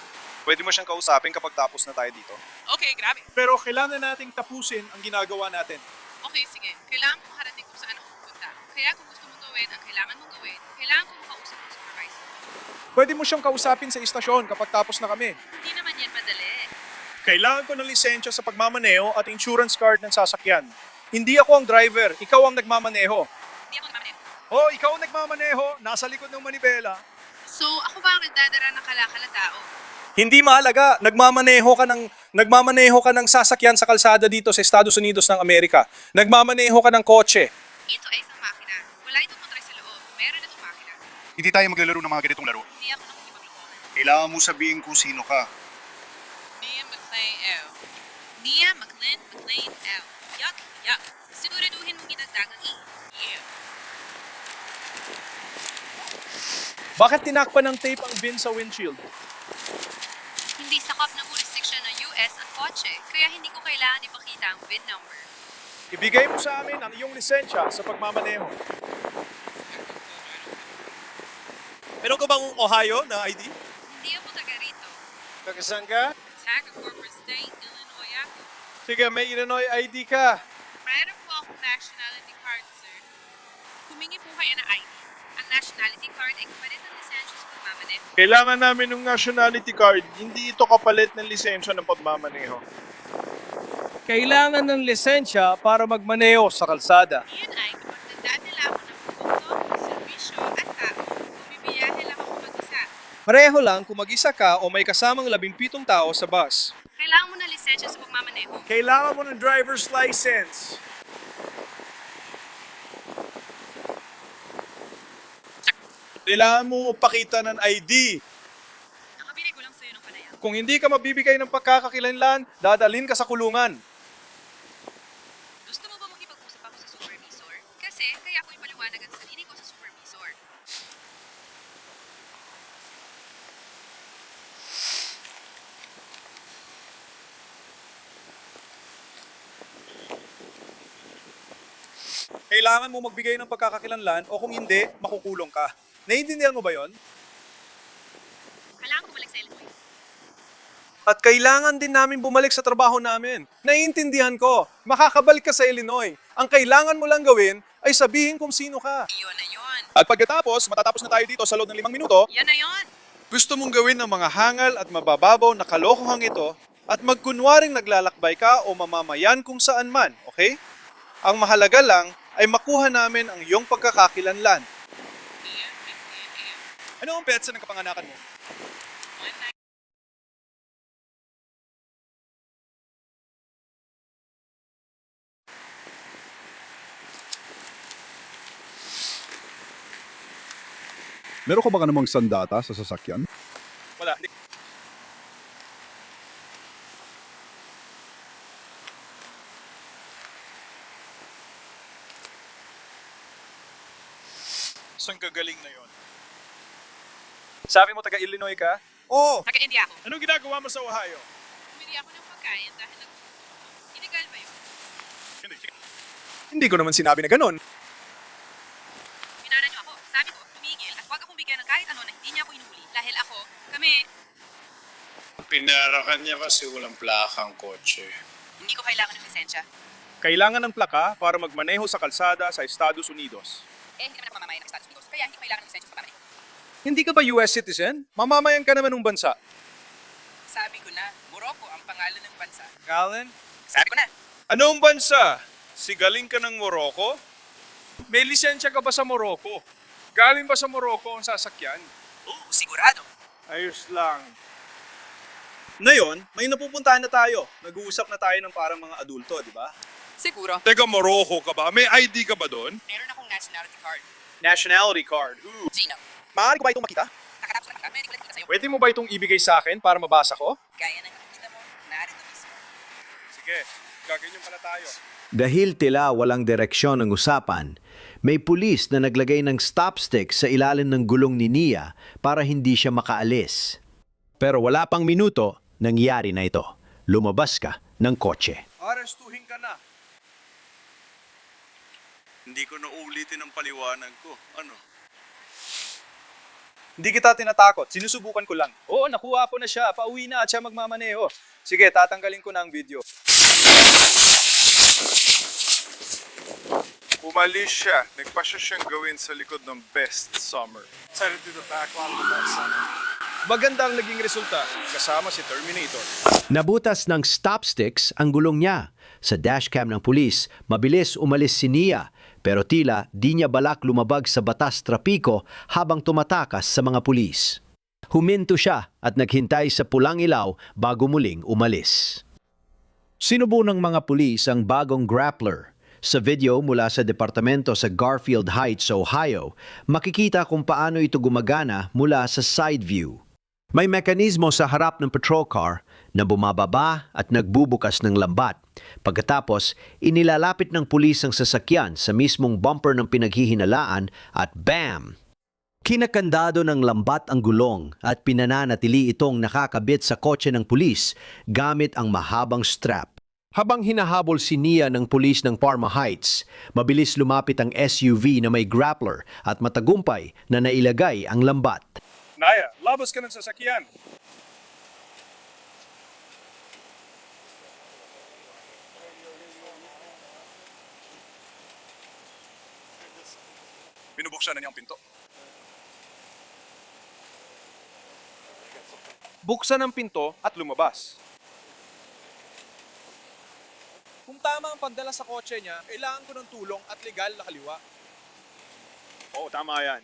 Pwede mo siyang kausapin kapag tapos na tayo dito. Okay, grabe. Pero kailangan nating tapusin ang ginagawa natin. Okay, sige. Kailangan ko makarating kung saan ako pupunta. Kaya kung gusto mong gawin ang kailangan mong gawin, kailangan ko makausap ng supervisor. Pwede mo siyang kausapin sa istasyon kapag tapos na kami. Hindi naman yan madali. Kailangan ko ng lisensya sa pagmamaneho at insurance card ng sasakyan. Hindi ako ang driver, ikaw ang nagmamaneho. Hindi ako nagmamaneho. Oh, ikaw ang nagmamaneho, nasa likod ng manibela. So, ako ba ang nagdadara ng kalakal na tao? Hindi mahalaga, nagmamaneho ka ng sasakyan sa kalsada dito sa Estados Unidos ng Amerika. Nagmamaneho ka ng kotse. Ito ay isang makina. Wala itong motor sa loob. Meron itong makina. Hindi tayo maglalaro ng mga ganitong laro. Hindi ako nakikipaglokohan. Kailangan mo sabihin kung sino ka. Nia McLean L. Nia McLean L. Yuck, yuck. Siguraduhin mong idagdag ang E. Yeah. Bakit tinakpan ng tape ang VIN sa windshield? Hindi sakop ng jurisdiction ng US ang kotse, kaya hindi ko kailangan ipakita ang VIN number. Ibigay mo sa amin ang iyong lisensya sa pagmamaneho. Meron ka bang Ohio na ID? Hindi ako taga rito. Taga saan ka? Taga Corporate State, Illinois ako. Sige, may Illinois ID ka. Meron po akong nationality card, sir. Humingi po kayo ng ID. Ang nationality card ay kapalit ng lisensya sa pagmamaneho. Kailangan namin ng nationality card. Hindi ito kapalit ng lisensya ng pagmamaneho. Kailangan ng lisensya para magmaneho sa kalsada. Iyon ay kapag nagdadala ako ng produkto, serbisyo at tao, bumibiyahe lang ako mag-isa. Pareho lang kung mag-isa ka o may kasamang 17 tao sa bus. Kailangan mo ng lisensya sa pagmamaneho. Kailangan mo ng driver's license. Kailangan mo pakita ng ID. Nakabili ko lang sa'yo ng panayam. Kung hindi ka mabibigay ng pagkakakilanlan, dadalhin ka sa kulungan. Gusto mo ba makipag-usap ako sa supervisor? Kasi kaya ako ipaliwanag ang sarili ko sa supervisor. Kailangan mo magbigay ng pagkakakilanlan o kung hindi, makukulong ka. Naiintindihan mo ba yon? Kailangan ko bumalik sa Illinois. At kailangan din namin bumalik sa trabaho namin. Naiintindihan ko, makakabalik ka sa Illinois. Ang kailangan mo lang gawin ay sabihin kung sino ka. Iyon na yon. At pagkatapos, matatapos na tayo dito sa loob ng 5 minuto, Yan na yon. gusto mong gawin ng mga hangal at mabababaw na kalokohang ito at magkunwaring naglalakbay ka o mamamayan kung saan man, okay? Ang mahalaga lang ay makuha namin ang iyong pagkakakilanlan. Ano ang petsa ng kapanganakan mo? Meron ka ba namang sandata sa sasakyan? Wala. Saan kagaling na yon? Sabi mo taga Illinois ka? Oo! Taga-India ako. Anong ginagawa mo sa Ohio? Bumili ako ng pagkain dahil illegal ba yun? Hindi ko naman sinabi na ganun. Minara niyo ako. Sabi ko, tumigil at huwag akong bigyan ng kahit ano na hindi niya ako inuuli. Dahil ako, kami, Pinarakan niya kasi walang plakang kotse. hindi ko kailangan ng lisensya. Kailangan ng plaka para magmaneho sa kalsada sa Estados Unidos. Hindi naman ako mamamayan ng Estados Unidos, kaya hindi ko kailangan ng lisensya sa pamamaneho. Hindi ka ba US citizen? Mamamayan ka naman ng bansa. Sabi ko na, Morocco ang pangalan ng bansa. Alan? Sabi ko na. Anong bansa? Sigaling ka ng Morocco? May lisensya ka ba sa Morocco? Galing ba sa Morocco ang sasakyan? Oo, sigurado. Ayos lang. Ngayon, may napupuntahan na tayo. Nag-uusap na tayo ng parang mga adulto, di ba? Siguro. Teka, Morocco ka ba? May ID ka ba doon? Meron akong nationality card. Nationality card. Ooh. Gino. Maaari ko ba itong makita? Nakatapos na kita. Pwede ko lang kita sa'yo. Pwede mo ba itong ibigay sa akin para mabasa ko? Gaya ng nakikita mo, narito mismo. Sige, gaganyan pala tayo. Dahil tila walang direksyon ang usapan, may pulis na naglagay ng stop stick sa ilalim ng gulong ni Nia para hindi siya makaalis. Pero wala pang minuto, nangyari na ito. Lumabas ka ng kotse. Arestuhin ka na. Hindi ko na ulitin ang paliwanag ko. Ano? Hindi kita tinatakot. Sinusubukan ko lang. Oo, nakuha ko na siya. Pauwi na at siya magmamaneho. Sige, tatanggalin ko na ang video. Umalis siya. Nagpasya siyang gawin sa likod ng best summer. Excited to the backlog of best summer. Maganda ang naging resulta. Kasama si Terminator. Nabutas ng stop sticks ang gulong niya. Sa dashcam ng pulis, mabilis umalis si Nia, pero tila di niya balak lumabag sa batas trapiko habang tumatakas sa mga pulis. Huminto siya at naghintay sa pulang ilaw bago muling umalis. Sinubo ng mga pulis ang bagong grappler. Sa video mula sa departamento sa Garfield Heights, Ohio, makikita kung paano ito gumagana mula sa side view. May mekanismo sa harap ng patrol car na bumababa at nagbubukas ng lambat. Pagkatapos, inilalapit ng pulis ang sasakyan sa mismong bumper ng pinaghihinalaan at bam! Kinakandado ng lambat ang gulong at pinananatili itong nakakabit sa kotse ng pulis gamit ang mahabang strap. Habang hinahabol si Nia ng pulis ng Parma Heights, mabilis lumapit ang SUV na may grappler at matagumpay na nailagay ang lambat. Naya, labas ka ng sasakyan. Binubuksan na niya ang pinto. Buksan ang pinto at lumabas. Kung tama ang pagdala sa kotse niya, kailangan ko ng tulong at legal na kaliwa. Oo, tama yan.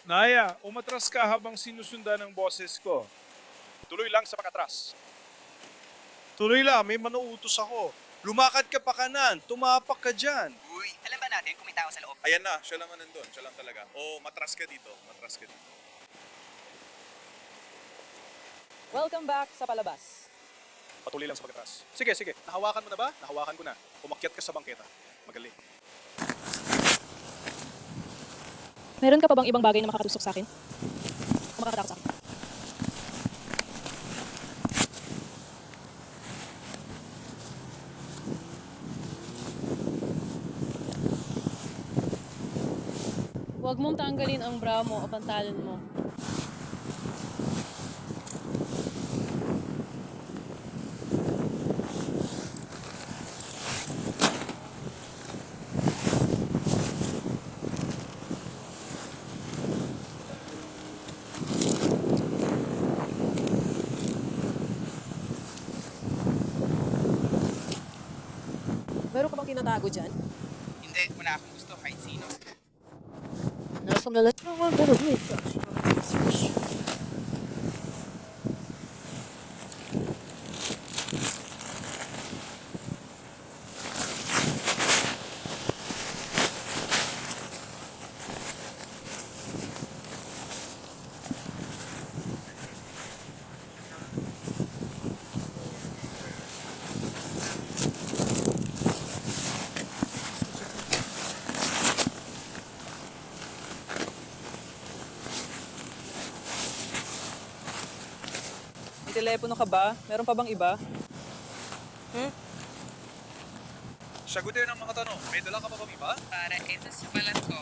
Naya, umatras ka habang sinusundan ng boses ko. Tuloy lang sa pakatras. Tuloy lang, may manuutos ako. Lumakad ka pa kanan, tumapak ka dyan. Uy, alam ba natin kung may tao sa loob? Ayan na, siya lang nandun, siya lang talaga. Oo, matras ka dito, matras ka dito. Welcome back sa palabas. Patuloy lang sa pagkatras. Sige, sige, nahawakan mo na ba? Nahawakan ko na. Umakyat ka sa bangketa. Magaling. Meron ka pa bang ibang bagay na makakatusok sa akin? O makakatakot sa akin? Huwag mong tanggalin ang bra mo o pantalon mo. Meron ka bang tinatago dyan? Hindi, wala akong gusto kahit sino. Nasa nalas naman, pero wait. May telepono ka ba? Meron pa bang iba? Sagutin ang mga tanong. May dala ka pa bang iba? Para ito sa balat ko.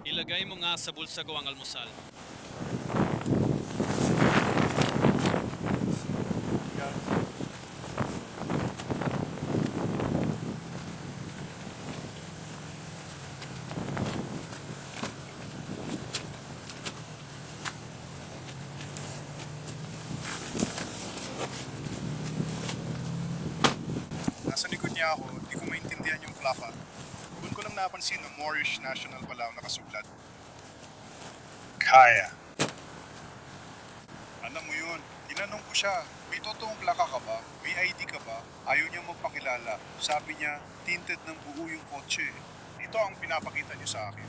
Ilagay mo nga sa bulsa ko ang almusal. Nasa likod niya ako, di ko maintindihan yung plaka. Doon ko lang napansin na Moorish National pala ang nakasulat. Kaya. Alam mo yun, tinanong ko siya, may totoong plaka ka ba? May ID ka ba? Ayaw niya magpakilala. Sabi niya, tinted ng buo yung kotse. Ito ang pinapakita niyo sa akin.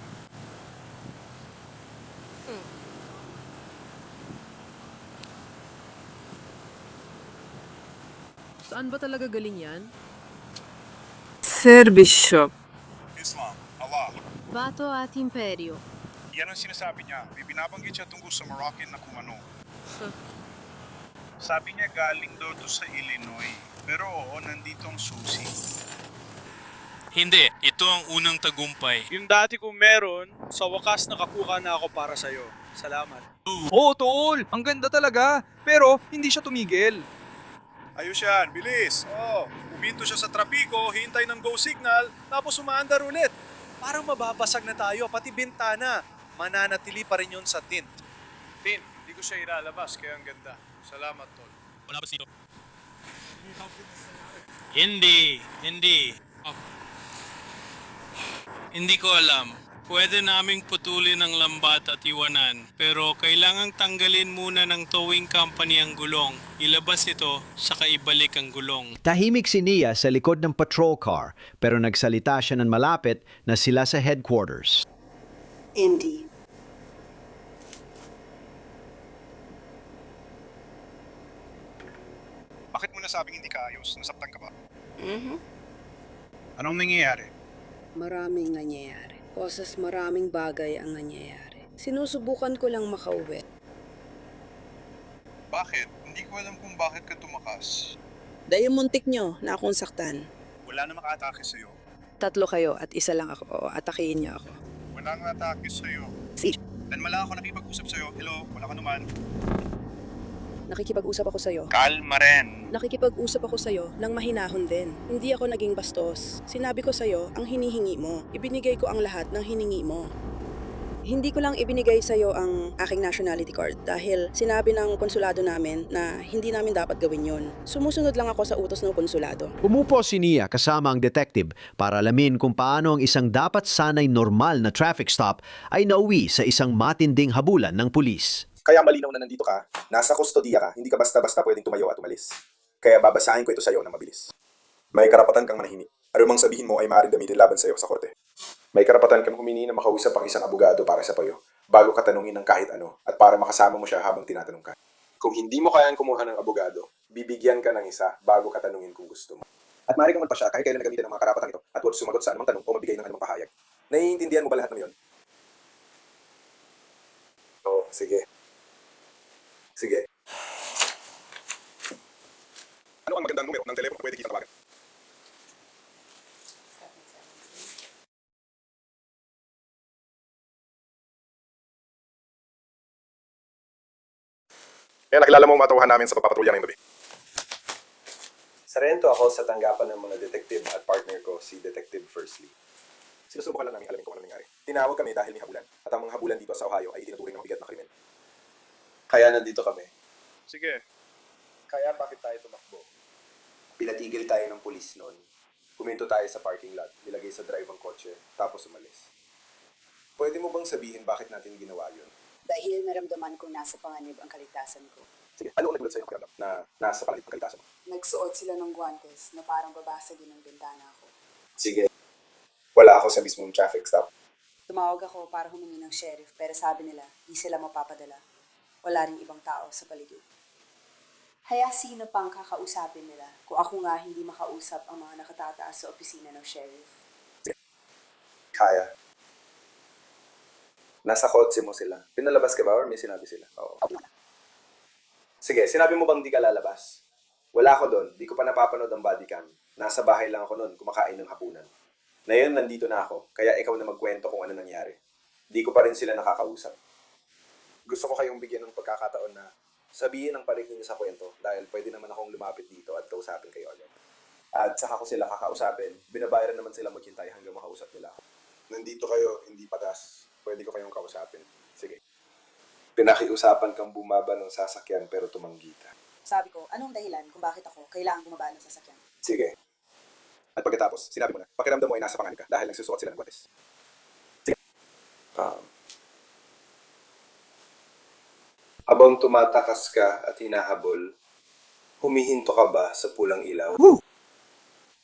Saan ba talaga galing yan? Service shop. Islam, Allah. Bato at Imperyo. Yan ang sinasabi niya. May binabanggit siya tungkol sa Moroccan na kung ano. Sabi niya galing daw to sa Illinois. Pero oo, nandito ang susi. Hindi, ito ang unang tagumpay. Yung dati kong meron, sa wakas nakakuha na ako para sa'yo. Salamat. Oo, tol! Ang ganda talaga! Pero hindi siya tumigil. Ayos yan, bilis. Oo, uminto siya sa trapiko, hintay ng go signal, tapos umaandar ulit. Parang mababasag na tayo, pati bintana. Mananatili pa rin yun sa tint. Tint, hindi ko siya ilalabas, kaya ang ganda. Salamat, tol. Wala ba sino? Hindi. Hindi ko alam. Pwede naming putulin ang lambat at iwanan, pero kailangang tanggalin muna ng towing company ang gulong. Ilabas ito, saka ibalik ang gulong. Tahimik si Nia sa likod ng patrol car pero nagsalita siya ng malapit na sila sa headquarters. Indy. Bakit mo nasabing hindi ka ayos? Nasaktan ka ba? Anong nangyayari? Maraming nangyayari. Boses maraming bagay ang nangyayari. Sinusubukan ko lang makauwi. Bakit? Hindi ko alam kung bakit ka tumakas. Dahil muntik nyo na akong saktan. Wala na maka-atake sa'yo. 3 kayo at isa lang ako. Atakihin niyo ako. Wala nga atake sa'yo. Dan mala ako nakipag-usap sa'yo. Hello, wala ka naman. Nakikipag-usap ako sa'yo. Kalma rin. Nakikipag-usap ako sa'yo nang mahinahon din. Hindi ako naging bastos. Sinabi ko sa'yo ang hinihingi mo. Ibinigay ko ang lahat ng hiningi mo. Hindi ko lang ibinigay sa'yo ang aking nationality card dahil sinabi ng konsulado namin na hindi namin dapat gawin yun. Sumusunod lang ako sa utos ng konsulado. Umupo si Nia kasama ang detective para alamin kung paano ang isang dapat sanay normal na traffic stop ay nauwi sa isang matinding habulan ng pulis. Kaya malinaw na nandito ka, nasa kustodiya ka, hindi ka basta-basta pwedeng tumayo at umalis. Kaya babasahin ko ito sa'yo na mabilis. May karapatan kang manahimik. Ano mang sabihin mo ay maaaring gamitin laban sa'yo sa korte. May karapatan kang humingi na makausap ang isang abogado para sa payo, bago ka tanungin ng kahit ano, at para makasama mo siya habang tinatanong ka. Kung hindi mo kayang kumuha ng abogado, bibigyan ka ng isa bago ka tanungin kung gusto mo. At maaari kang magpasya kahit kailan nagamitan ng mga karapatan ito at huwag sumagot sa anumang tanong o magbigay ng anumang pahayag. Naiintindihan mo ba lahat ng yon? Oo, sige. Sige. Ano ang magandang numero ng telepono na pwede kita tawagan? Kaya nakilala mo ang matauhan namin sa pagpapatrolya ngayong gabi. Sarento ako sa tanggapan ng mga detective at partner ko, si Detective Firstly. Sinusubukan lang namin alamin kung ano nangyari. Tinawag kami dahil may habulan. At ang mga habulan dito sa Ohio ay itinuturing ng mabigat na krimen. Kaya nandito kami. Sige. Kaya bakit tayo tumakbo? Pinatigil tayo ng pulis noon. Puminto tayo sa parking lot, nilagay sa drive ang kotse, tapos umalis. Pwede mo bang sabihin bakit natin ginawa yun? Dahil naramdaman kong nasa panganib ang kaligtasan ko. Sige, ano ang nagulat sa'yo pakiramdam na nasa paligid ng kaligtasan mo? Nagsuot sila ng guantes na parang babasagin ng bintana ko. Sige. Wala ako sa mismong traffic stop. Tumawag ako para humingi ng sheriff pero sabi nila, di sila mapapadala. Wala ring ibang tao sa paligid. Haya sino pang kakausapin nila kung ako nga hindi makausap ang mga nakatataas sa opisina ng sheriff. Kaya. Nasa kotse mo sila. Pinalabas ka ba or may sinabi sila? Oo. Sige, sinabi mo bang di ka lalabas? Wala ako doon. Di ko pa napapanood ang body cam. Nasa bahay lang ako noon, kumakain ng hapunan. Ngayon, nandito na ako. Kaya ikaw na magkwento kung ano nangyari. Di ko pa rin sila nakakausap. Gusto ko kayong bigyan ng pagkakataon na sabihin ang panig niyo sa kwento dahil pwede naman akong lumapit dito at kausapin kayo agad. At saka ko sila kakausapin, binabayaran naman sila maghintay hanggang makausap nila ako. Nandito kayo, hindi patas. Pwede ko kayong kausapin. Sige. Pinakiusapan kang bumaba ng sasakyan pero tumanggi ka. Sabi ko, anong dahilan kung bakit ako kailangang bumaba ng sasakyan? Sige. At pagkatapos, sinabi mo na, pakiramdam mo ay nasa panganib ka dahil nagsusuot sila ng guantes. Sige. Habang tumatakas ka at hinahabol, humihinto ka ba sa pulang ilaw?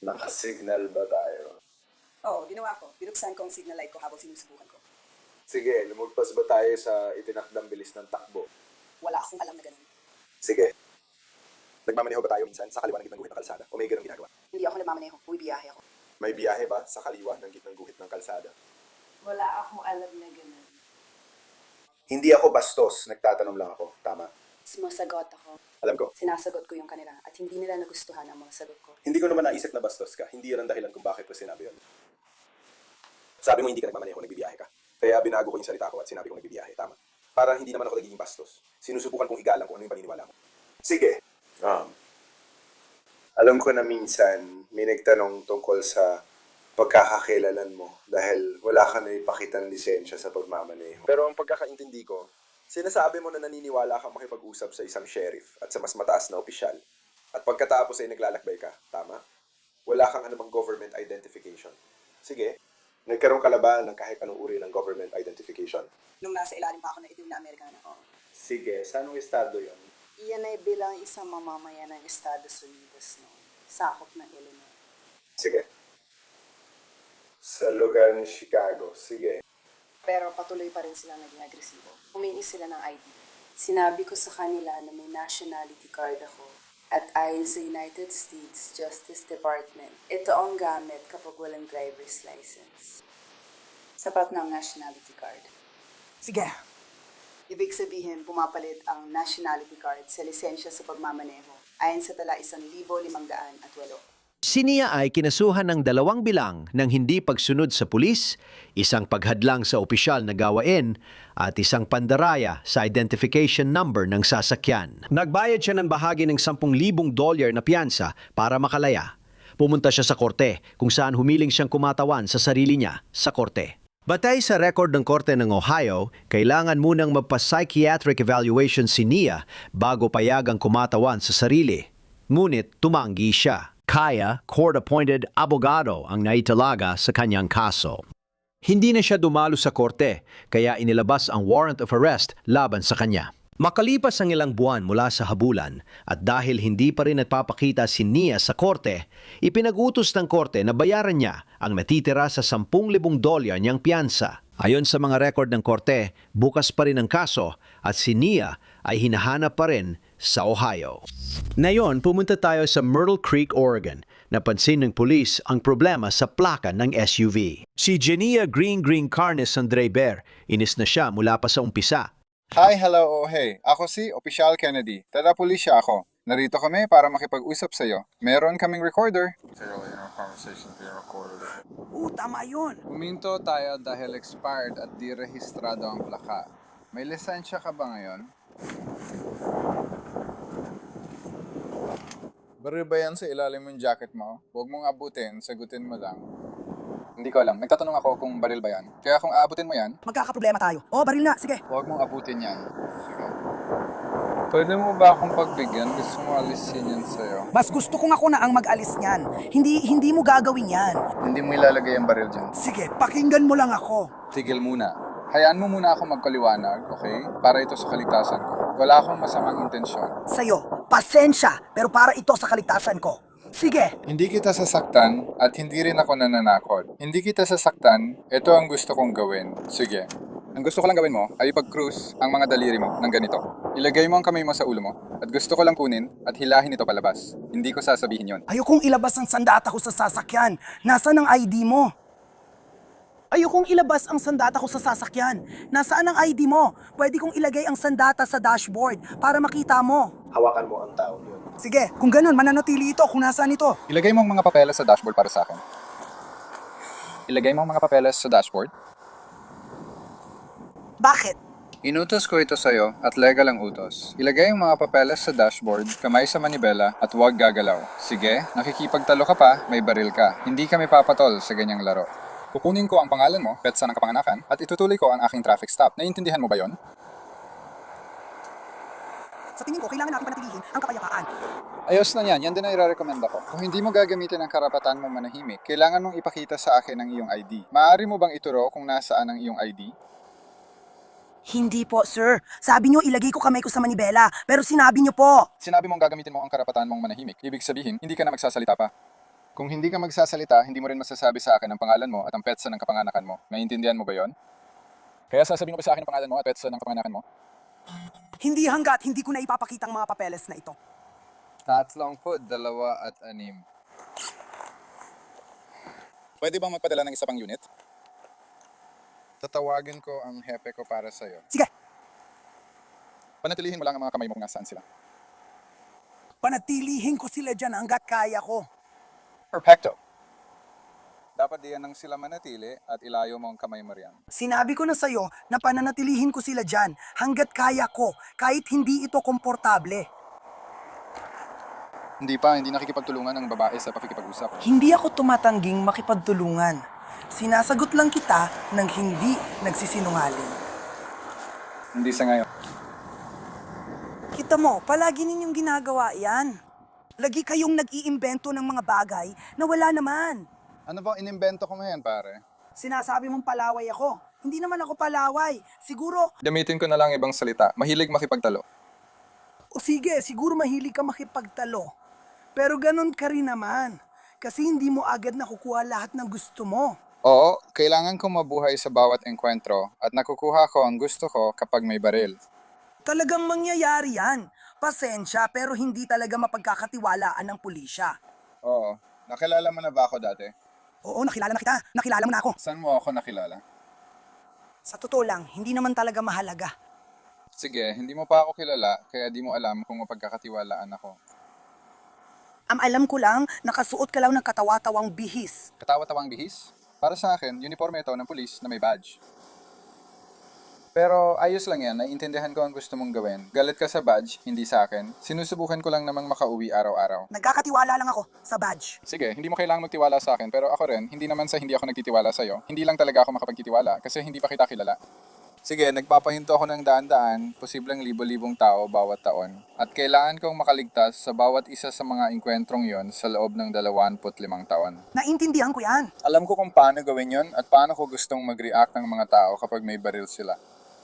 Nakasignal ba tayo? Oo, ginawa ko. Binuksan ko ang signal light ko habang sinusubukan ko. Sige, lumagpas ba tayo sa itinakdang bilis ng takbo? Wala akong alam na ganun. Sige. Nagmamaneho ba tayo minsan sa kaliwa ng gitnang guhit ng kalsada o may ganang ginagawa? Hindi ako nagmamaneho. Bumibiyahe ako. May biyahe ba sa kaliwa ng gitnang guhit ng kalsada? Wala akong alam na ganun. Hindi ako bastos, nagtatanong lang ako. Tama. Sumasagot ako. Alam ko. Sinasagot ko yung kanila at hindi nila nagustuhan ang mga sagot ko. Hindi ko naman naisip na bastos ka. Hindi yun ang dahilan kung bakit ko sinabi yun. Sabi mo hindi ka nagmamaneho, nagbibiyahe ka. Kaya binago ko yung salita ko at sinabi ko nagbibiyahe. Tama. Para hindi naman ako nagiging bastos. Sinusubukan kong igalang kung ano yung paniniwala mo. Sige. Alam ko na minsan may nagtanong tungkol sa pagkakakilalan mo dahil wala ka na ipakitang lisensya sa pagmamaneho. Pero ang pagkakaintindi ko, sinasabi mo na naniniwala kang makipag-usap sa isang sheriff at sa mas mataas na opisyal. At pagkatapos ay naglalakbay ka. Tama? Wala kang anumang government identification. Sige. Nagkaroon ka na ba ng kahit anong uri ng government identification? Nung nasa ilalim pa ako na itim na Amerikana. Sige, saan ang estado yon? Iyan ay bilang isang mamamayan ng Estados Unidos noon. Sakop ng Illinois. Sige. Sa lugar ng Chicago. Sige. Pero patuloy pa rin silang naging agresibo. Humingi sila ng ID. Sinabi ko sa kanila na may nationality card ako at ayon sa United States Justice Department, ito ang gamit kapag walang driver's license. Sapat ng nationality card. Sige. Ibig sabihin, pumapalit ang nationality card sa lisensya sa pagmamaneho ayon sa tala 1,508. Si Nia ay kinasuhan ng 2 bilang ng hindi pagsunod sa pulis, isang paghadlang sa opisyal na gawain, at isang pandaraya sa identification number ng sasakyan. Nagbayad siya ng bahagi ng $10,000 na piyansa para makalaya. Pumunta siya sa korte kung saan humiling siyang kumatawan sa sarili niya sa korte. Batay sa record ng Korte ng Ohio, kailangan munang magpa-psychiatric evaluation si Nia bago payagang kumatawan sa sarili. Ngunit tumanggi siya. Kaya, court-appointed abogado ang naitalaga sa kanyang kaso. Hindi na siya dumalo sa korte, kaya inilabas ang warrant of arrest laban sa kanya. Makalipas ang ilang buwan mula sa habulan at dahil hindi pa rin nagpapakita si Nia sa korte, ipinag-utos ng korte na bayaran niya ang natitira sa $10,000 niyang piyansa. Ayon sa mga record ng korte, bukas pa rin ang kaso at si Nia ay hinahanap pa rin sa Ohio. Ngayon, pumunta tayo sa Myrtle Creek, Oregon. Napansin ng pulis ang problema sa plaka ng SUV. Si Genia Green Carnes Andreber, inis na siya mula pa sa umpisa. Hi, hello, oh hey. Ako si Opisyal Kennedy. Taga-pulisya ako. Narito kami para makipag-usap sa iyo. Meron kaming recorder. Tama yun. Huminto tayo dahil expired at di rehistrado ang plaka. May lisensya ka ba ngayon? Baril ba yan sa ilalim ng jacket mo? Huwag mong abutin, sagutin mo lang. Hindi ko alam. Nagtatanong ako kung baril ba yan. Kaya kung aabutin mo yan, Magkakaproblema tayo. Oh, baril na. Sige. huwag mong abutin yan. Sige. Pwede mo ba akong pagbigyan? Gusto mo alisin yan sa'yo. Mas gusto kong ako na ang mag-alis niyan. Hindi mo gagawin yan. Hindi mo ilalagay ang baril dyan. Sige, pakinggan mo lang ako. Tigil muna. Hayaan mo muna ako magkaliwanag, okay? Para ito sa kaligtasan ko. Wala akong masamang intensyon. Sa'yo, pasensya, pero para ito sa kaligtasan ko. Sige. Hindi kita sasaktan at hindi rin ako nananakot. Hindi kita sasaktan, ito ang gusto kong gawin. Sige. Ang gusto ko lang gawin mo ay ipag-cruise ang mga daliri mo ng ganito. Ilagay mo ang kamay mo sa ulo mo at gusto ko lang kunin at hilahin ito palabas. Hindi ko sasabihin yon. Ayokong ilabas ang sandata ko sa sasakyan. Nasaan ang ID mo? Ayokong ilabas ang sandata ko sa sasakyan. Nasaan ang ID mo? Pwede kong ilagay ang sandata sa dashboard para makita mo. Hawakan mo ang tao yun. Sige, kung ganun, mananatili ito kung nasaan ito. Ilagay mo ang mga papeles sa dashboard para sa akin. Ilagay mo ang mga papeles sa dashboard. Bakit? Inutos ko ito sa'yo at legal ang utos. Ilagay ang mga papeles sa dashboard, kamay sa manibela at huwag gagalaw. Sige, nakikipagtalo ka pa, may baril ka. Hindi kami papatol sa ganyang laro. Kukunin ko ang pangalan mo, petsa ng kapanganakan, at itutuloy ko ang aking traffic stop. Naiintindihan mo ba yon? Sa tingin ko, kailangan natin panatilihin ang kapayapaan. Ayos na yan, yan din ang irarekomenda ko. Kung hindi mo gagamitin ang karapatan mo manahimik, kailangan mong ipakita sa akin ang iyong ID. Maaari mo bang ituro kung nasaan ang iyong ID? Hindi po, sir. Sabi niyo ilagay ko kamay ko sa manibela, pero sinabi niyo po. Sinabi mong gagamitin mo ang karapatan mong manahimik. Ibig sabihin, hindi ka na magsasalita pa. Kung hindi ka magsasalita, hindi mo rin masasabi sa akin ang pangalan mo at ang petsa ng kapanganakan mo. Naiintindihan mo ba yon? Kaya sasabihin mo ba sa akin ang pangalan mo at petsa ng kapanganakan mo? Hindi hanggat hindi ko na ipapakita ang mga papeles na ito. 3 po, 2 at 6. Pwede bang magpadala ng isa pang unit? Tatawagin ko ang hepe ko para sa'yo. Sige. Panatilihin mo lang ang mga kamay mo kung nasaan sila. Panatilihin ko sila dyan hanggat kaya ko. Perfecto. Dapat diyan nang sila manatili at ilayo mo ang kamay mo riyan. Sinabi ko na sa'yo na pananatilihin ko sila dyan hanggat kaya ko, kahit hindi ito komportable. Hindi nakikipagtulungan ang babae sa pakikipag-usap. Hindi ako tumatangging makipagtulungan. Sinasagot lang kita ng hindi nagsisinungaling. Hindi sa ngayon. Kita mo, palagi ninyong ginagawa yan. Lagi kayong nag-iimbento ng mga bagay na wala naman. Ano bang inimbento ko ngayon, pare? Sinasabi mong palaway ako. Hindi naman ako palaway. Siguro, Gamitin ko na lang ibang salita. Mahilig makipagtalo. o sige, siguro mahilig ka makipagtalo. Pero ganun ka rin naman. Kasi hindi mo agad nakukuha lahat ng gusto mo. Oo, kailangan ko mabuhay sa bawat engkwentro at nakukuha ko ang gusto ko kapag may baril. Talagang mangyayari yan. Pasensya, pero hindi talaga mapagkakatiwalaan ng pulisya. Oo, nakilala mo na ba ako dati? Oo, nakilala na kita. Nakilala mo na ako. Saan mo ako nakilala? Sa totoo lang, hindi naman talaga mahalaga. Sige, hindi mo pa ako kilala, kaya di mo alam kung mapagkakatiwalaan ako. Alam ko lang, nakasuot ka lang ng katawa-tawang bihis. Katawa-tawang bihis? Para sa akin, uniforme ito ng pulis na may badge. Pero ayos lang yan, naiintindihan ko ang gusto mong gawin. Galit ka sa badge, hindi sa akin. Sinusubukan ko lang namang makauwi araw-araw. Nagkakatiwala lang ako sa badge. Sige, hindi mo kailangang magtiwala sa akin, pero ako rin, hindi naman sa hindi ako nagtitiwala sa'yo. Hindi lang talaga ako makapagtitiwala kasi hindi pa kita kilala. Sige, nagpapahinto ako ng daan-daan, posibleng libo-libong tao bawat taon. At kailangan kong makaligtas sa bawat isa sa mga engkwentrong yon sa loob ng 25 taon. Naintindihan ko yan. Alam ko kung paano gawin yon at paano ko gustong mag-react ng mga tao kapag may baril sila.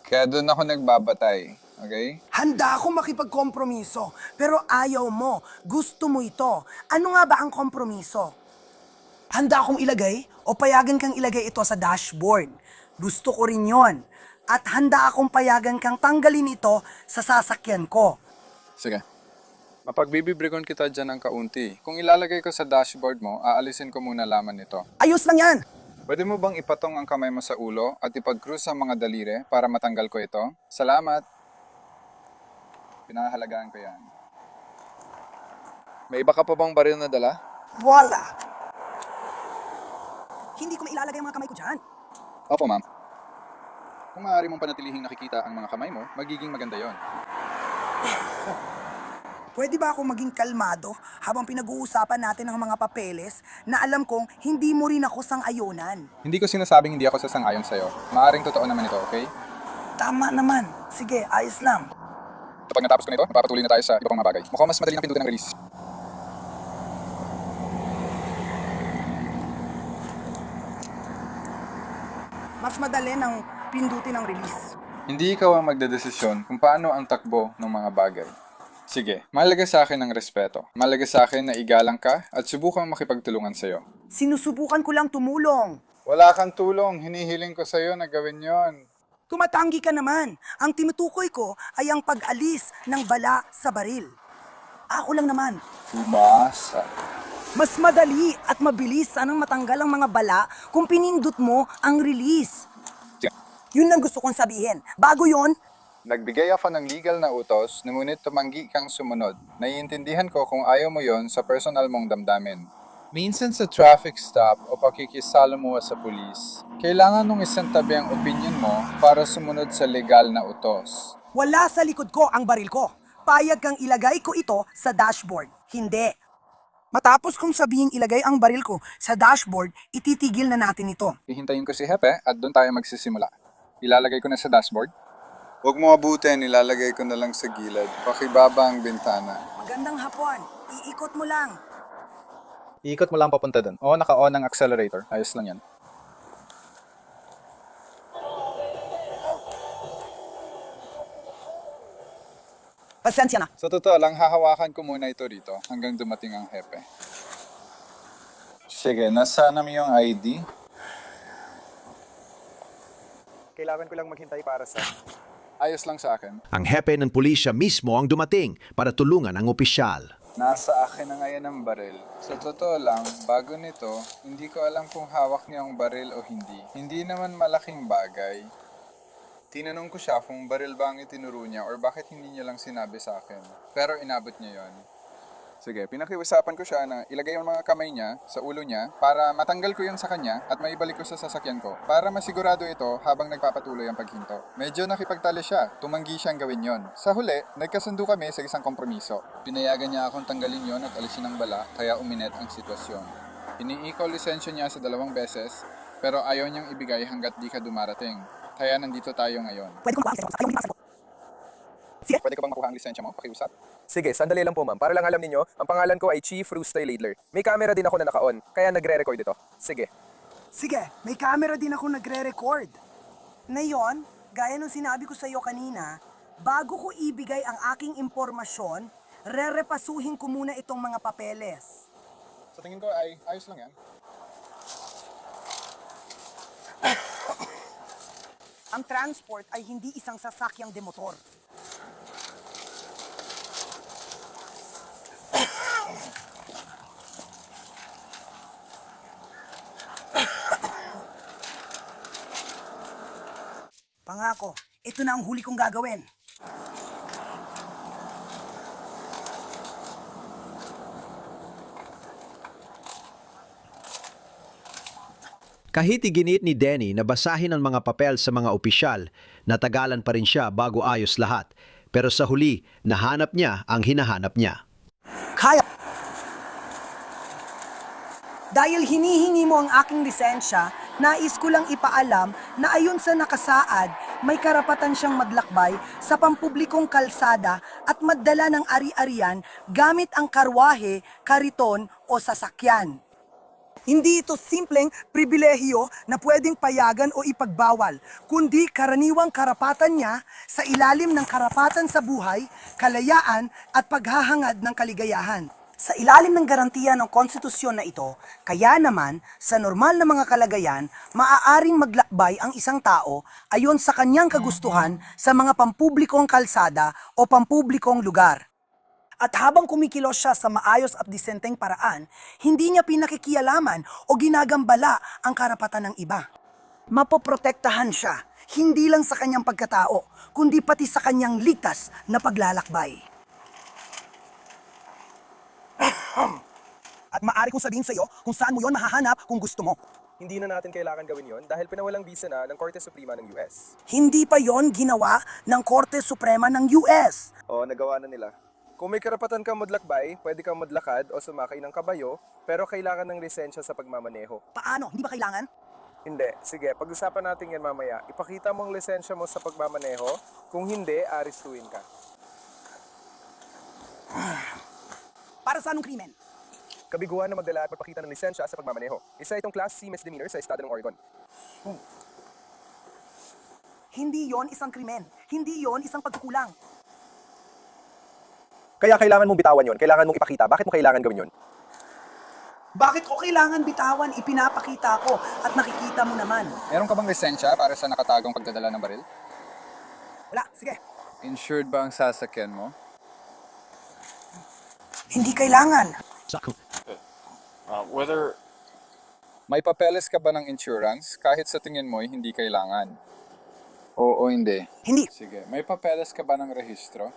Kaya doon ako nagbabatay, okay? Handa ako makipagkompromiso, pero ayaw mo. Gusto mo ito. Ano nga ba ang kompromiso? Handa akong ilagay o payagan kang ilagay ito sa dashboard. Gusto ko rin yon. At handa akong payagan kang tanggalin ito sa sasakyan ko. Sige. Mapagbibibrigon kita dyan ng kaunti. Kung ilalagay ko sa dashboard mo, aalisin ko muna laman nito. Ayos lang yan! Pwede mo bang ipatong ang kamay mo sa ulo at ipag-cruise ang mga daliri para matanggal ko ito? Salamat! Pinahalagaan ko yan. May iba ka pa bang baril na dala? Wala! Hindi ko mailalagay ang mga kamay ko dyan. Opo, ma'am. Kung maaari mong panatilihing nakikita ang mga kamay mo, magiging maganda yon. Pwede ba ako maging kalmado habang pinag-uusapan natin ang mga papeles na alam kong hindi mo rin ako sang-ayunan? Hindi ko sinasabing hindi ako sasang-ayon sa'yo. Maaring totoo naman ito, okay? Tama naman. Sige, ayos lang. Kapag natapos ko nito, papatuloy na tayo sa iba pang mga bagay. Mukhang mas madali ng pindutin ng release. Mas madali ng pindutin ang release. Hindi ikaw ang magdedesisyon kung paano ang takbo ng mga bagay. Sige, mahalaga sa akin ang respeto. Mahalaga sa akin na igalang ka at subukang makipagtulungan sa'yo. Sinusubukan ko lang tumulong. Wala kang tulong, hinihiling ko sa'yo na gawin yon. Tumatanggi ka naman. Ang tinutukoy ko ay ang pag-alis ng bala sa baril. Ako lang naman. Umasa. Mas madali at mabilis sanang matanggal ang mga bala kung pinindot mo ang release. Yun ang gusto kong sabihin. Bago yon, Nagbigay ako ng legal na utos, ngunit tumanggi kang sumunod. Naiintindihan ko kung ayaw mo yon sa personal mong damdamin. Minsan sa traffic stop o pakikisalamuha sa pulis, kailangan nung isantabi ang opinion mo para sumunod sa legal na utos. wala sa likod ko ang baril ko. Payag kang ilagay ko ito sa dashboard. Hindi. Matapos kong sabihing ilagay ang baril ko sa dashboard, ititigil na natin ito. Hihintayin ko si Hepe at doon tayo magsisimula. Ilalagay ko na sa dashboard. Huwag mo abutin, ilalagay ko na lang sa gilid. Pakibaba ang bintana. Magandang hapon. Iikot mo lang. Iikot mo lang papunta doon. Oo, naka-on ang accelerator. Ayos lang yan. Pasensya na. Sa totoo lang, hahawakan ko muna ito rito hanggang dumating ang Hepe. Sige, nasa na yung ID? Kailangan ko lang maghintay para sa... Ayos lang sa akin. Ang hepe ng pulisya mismo ang dumating para tulungan ang opisyal. Nasa akin na ngayon ang baril. Sa totoo lang, bago nito, hindi ko alam kung hawak niya ang baril o hindi. Hindi naman malaking bagay. Tinanong ko siya kung baril ba ang itinuro niya or bakit hindi niya lang sinabi sa akin. Pero inabot niya yon. Sige, pinakiusapan ko siya na ilagay ang mga kamay niya sa ulo niya para matanggal ko yun sa kanya at maibalik ko sa sasakyan ko para masigurado ito habang nagpapatuloy ang paghinto. Medyo nakipagtalo siya, tumanggi siyang gawin yon. Sa huli, nagkasundo kami sa isang kompromiso. Pinayagan niya akong tanggalin yon at alisin ang bala kaya uminet ang sitwasyon. Iniiko lisensya niya sa 2 beses pero ayaw niyang ibigay hanggat di ka dumarating. Kaya nandito tayo ngayon. Pwede ko bang makuha ang lisensya mo? Pakiusap. Sige, sandali lang po ma'am. Para lang alam ninyo, ang pangalan ko ay Chief Rooster Ladler. May camera din ako na naka-on, kaya nagre-record ito. Sige. Sige, may camera din ako nagre-record. Ngayon, gaya ng sinabi ko sa iyo kanina, bago ko ibigay ang aking impormasyon, rerepasuhin ko muna itong mga papeles. Sa tingin ko ay ayos lang yan. Ang transport ay hindi isang sasakyang demotor. Pangako, ito na ang huli kong gagawin. Kahit iginit ni Denny na basahin ang mga papel sa mga opisyal, natagalan pa rin siya bago ayos lahat. Pero sa huli, nahanap niya ang hinahanap niya. Kaya! Dahil hinihingi mo ang aking lisensya, nais ko lang ipaalam na ayon sa nakasaad, may karapatan siyang maglakbay sa pampublikong kalsada at magdala ng ari-arian gamit ang karwahe, kariton o sasakyan. Hindi ito simpleng pribilehiyo na pwedeng payagan o ipagbawal, kundi karaniwang karapatan niya sa ilalim ng karapatan sa buhay, kalayaan at paghahangad ng kaligayahan. Sa ilalim ng garantiya ng konstitusyon na ito, kaya naman sa normal na mga kalagayan, maaaring maglakbay ang isang tao ayon sa kanyang kagustuhan sa mga pampublikong kalsada o pampublikong lugar. At habang kumikilos siya sa maayos at disenteng paraan, hindi niya pinakikialaman o ginagambala ang karapatan ng iba. Mapoprotektahan siya, hindi lang sa kanyang pagkatao, kundi pati sa kanyang ligtas na paglalakbay. At maaari kong sabihin sa iyo kung saan mo yon mahahanap kung gusto mo. Hindi na natin kailangan gawin yon dahil pinawalang bisa na ng Korte Suprema ng US. Hindi pa yon ginawa ng Korte Suprema ng US. Oo, nagawa na nila. Kung may karapatan kang madlakbay, pwede kang madlakad o sumakay ng kabayo, pero kailangan ng lisensya sa pagmamaneho. Paano? Hindi ba kailangan? Hindi. Sige, pag-usapan natin yan mamaya. Ipakita mo ang lisensya mo sa pagmamaneho. Kung hindi, aristuin ka. Para sa anong krimen? Kabiguan na magdala at magpakita ng lisensya sa pagmamaneho. Isa itong Class C misdemeanor sa estado ng Oregon. Hindi yon isang krimen. Hindi yon isang pagkukulang. Kaya kailangan mong bitawan yon. Kailangan mong ipakita. Bakit mo kailangan gawin yon? Bakit ko kailangan bitawan? Ipinapakita ko at nakikita mo naman. Meron ka bang lisensya para sa nakatagong pagdadala ng baril? Wala, sige. Insured ba ang sasakyan mo? Hindi kailangan. Whether... May papeles ka ba ng insurance kahit sa tingin mo hindi kailangan? Oo, hindi. Hindi. Sige, may papeles ka ba ng rehistro?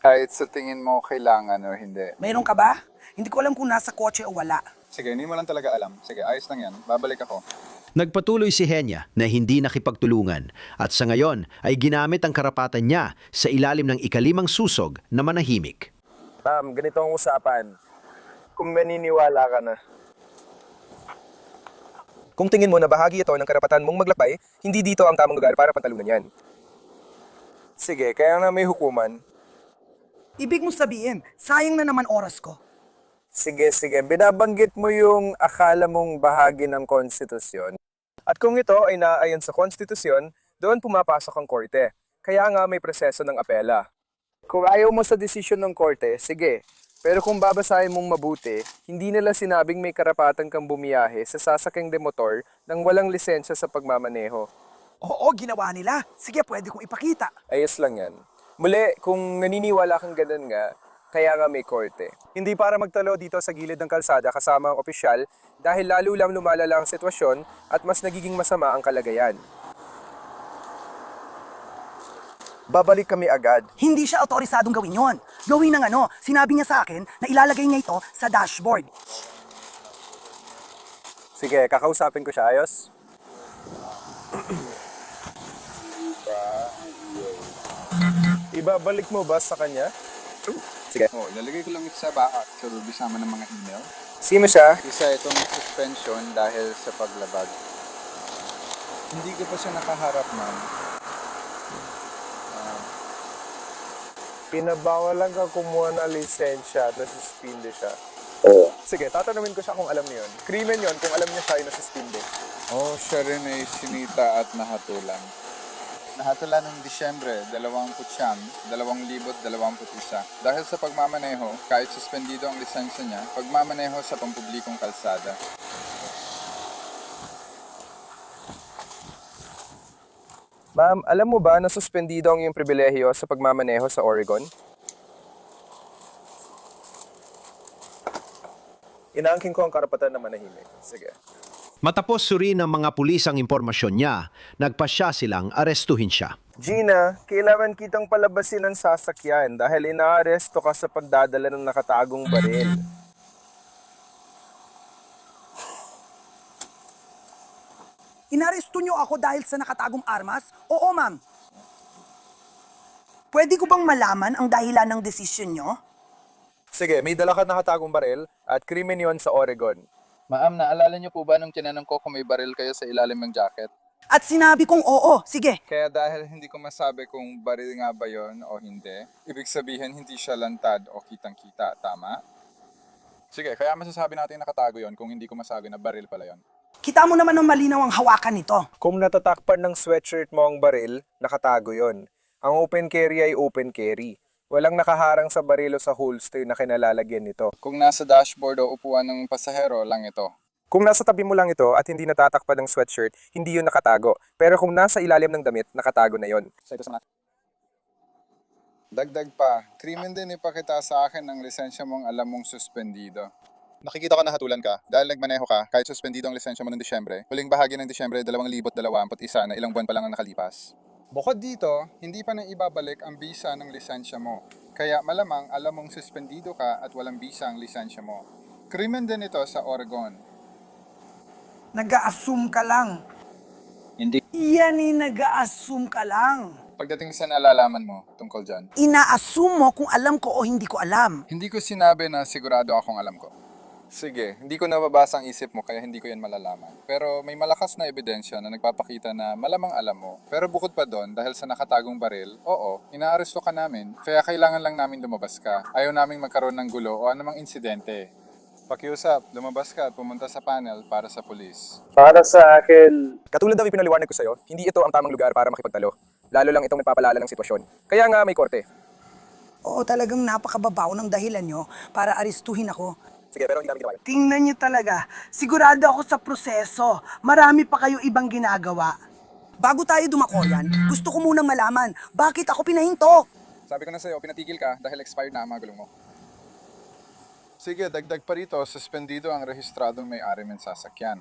Kahit sa tingin mo kailangan o hindi. Mayroon ka ba? Hindi ko alam kung nasa kotse o wala. Sige, hindi mo lang talaga alam. Sige, ayos lang yan. Babalik ako. Nagpatuloy si Henya na hindi nakipagtulungan at sa ngayon ay ginamit ang karapatan niya sa ilalim ng ikalimang susog na manahimik. Ma'am, ganito ang usapan. Kung maniniwala ka na. Kung tingin mo na bahagi ito ng karapatan mong maglakbay, hindi dito ang tamang lugar para pantalunan yan. Sige, kaya na may hukuman. Ibig mo sabihin, sayang na naman oras ko. Sige, binabanggit mo yung akala mong bahagi ng konstitusyon. At kung ito ay naaayon sa konstitusyon, doon pumapasok ang korte. Kaya nga may proseso ng apela. Kung ayaw mo sa desisyon ng korte, sige. Pero kung babasahin mong mabuti, hindi nila sinabing may karapatan kang bumiyahe sa sasakyang demotor nang walang lisensya sa pagmamaneho. Oo, ginawa nila. Sige, pwede kong ipakita. Ayos lang yan. Muli, kung naniniwala kang ganun nga, kaya nga may korte. Hindi para magtalo dito sa gilid ng kalsada kasama ang opisyal dahil lalo lang lumalala ang sitwasyon at mas nagiging masama ang kalagayan. Babalik kami agad. Hindi siya autorisadong gawin yon. Gawin ng ano, sinabi niya sa akin na ilalagay niya ito sa dashboard. Sige, kakausapin ko siya. Ayos? Ibabalik mo ba sa kanya? Sige. Oh, ilalagay ko lang ito sa baka. So, bisama ng mga email. Sino siya? Isa itong suspension dahil sa paglabag. Hindi ko pa siya nakaharap, ma'am. Pinabawalan ka kumuha ng lisensya at nasuspinde siya. Oo. Sige, tatanungin ko siya kung alam niya yun. Krimen yun kung alam niya siya ay nasuspinde. Oh, siya rin ay sinita at nahatulan. Nahatulan ng Disyembre 29, 2021. Dahil sa pagmamaneho, kahit suspendido ang lisensya niya, pagmamaneho sa pampublikong kalsada. Ma'am, alam mo ba na suspendido ang iyong pribilehiyo sa pagmamaneho sa Oregon? Inaangkin ko ang karapatan na manahimik. Sige. Matapos suriin ng mga pulis ang impormasyon niya, nagpasya silang arestuhin siya. Gina, kailangan kitang palabasin ang sasakyan dahil inaaresto ka sa pagdadala ng nakatagong baril. Inaresto niyo ako dahil sa nakatagong armas? Oo, ma'am. Pwede ko bang malaman ang dahilan ng desisyon niyo? Sige, may dala ka nakatagong baril at krimen yon sa Oregon. Ma'am, naalala niyo po ba nung tinanong ko kung may baril kayo sa ilalim ng jacket? At sinabi kong oo, sige. Kaya dahil hindi ko masabi kung baril nga ba yon o hindi, ibig sabihin hindi siya lantad o kitang-kita, tama? Sige, kaya masasabi natin nakatago yon kung hindi ko masabi na baril pala yon. Kita mo naman ng malinaw ang hawakan nito. Kung natatakpan ng sweatshirt mo ang baril, nakatago yon. Ang open carry ay open carry. Walang nakaharang sa baril o sa holster na kinalalagyan nito. Kung nasa dashboard o upuan ng pasahero lang ito. Kung nasa tabi mo lang ito at hindi natatakpan ng sweatshirt, hindi yun nakatago. Pero kung nasa ilalim ng damit, nakatago na yon. Dagdag pa, krimen din ipakita sa akin ng lisensya mong alam mong suspendido. Nakikita ko na hatulan ka dahil nagmaneho ka kahit suspendido ang lisensya mo noong Disyembre. Huling bahagi ng Disyembre 2021 na ilang buwan pa lang ang nakalipas. Bukod dito, hindi pa na ibabalik ang bisa ng lisensya mo. Kaya malamang alam mong suspendido ka at walang bisa ang lisensya mo. Krimen din ito sa Oregon. Nag-a-assume ka lang. Hindi. Yan nag-a-assume ka lang. pagdating sa nalalaman mo tungkol dyan? Ina-assume mo kung alam ko o hindi ko alam. Hindi ko sinabi na sigurado akong alam ko. Sige, hindi ko nababasa ang isip mo kaya hindi ko yan malalaman. Pero may malakas na ebidensya na nagpapakita na malamang alam mo. Pero bukod pa doon, dahil sa nakatagong baril, oo, inaaresto ka namin. Kaya kailangan lang namin lumabas ka. Ayaw naming magkaroon ng gulo o anumang insidente. Pakiusap, lumabas ka at pumunta sa panel para sa pulis. Para sa akin... Katulad ng ipinaliwanag ko sa'yo, hindi ito ang tamang lugar para makipagtalo. Lalo lang itong nagpapalala ng sitwasyon. Kaya nga may korte. Oo, talagang napakababaw ng dahilan nyo para aristuhin ako. Sige, pero hindi namin ginawa yun. Tingnan nyo talaga. Sigurado ako sa proseso. Marami pa kayo ibang ginagawa. Bago tayo dumakoyan, gusto ko munang malaman, bakit ako pinahinto? Sabi ko na sa'yo, pinatigil ka dahil expired na ang mga gulong mo. Sige, dagdag pa rito, suspendido ang rehistradong may-ari ng sasakyan.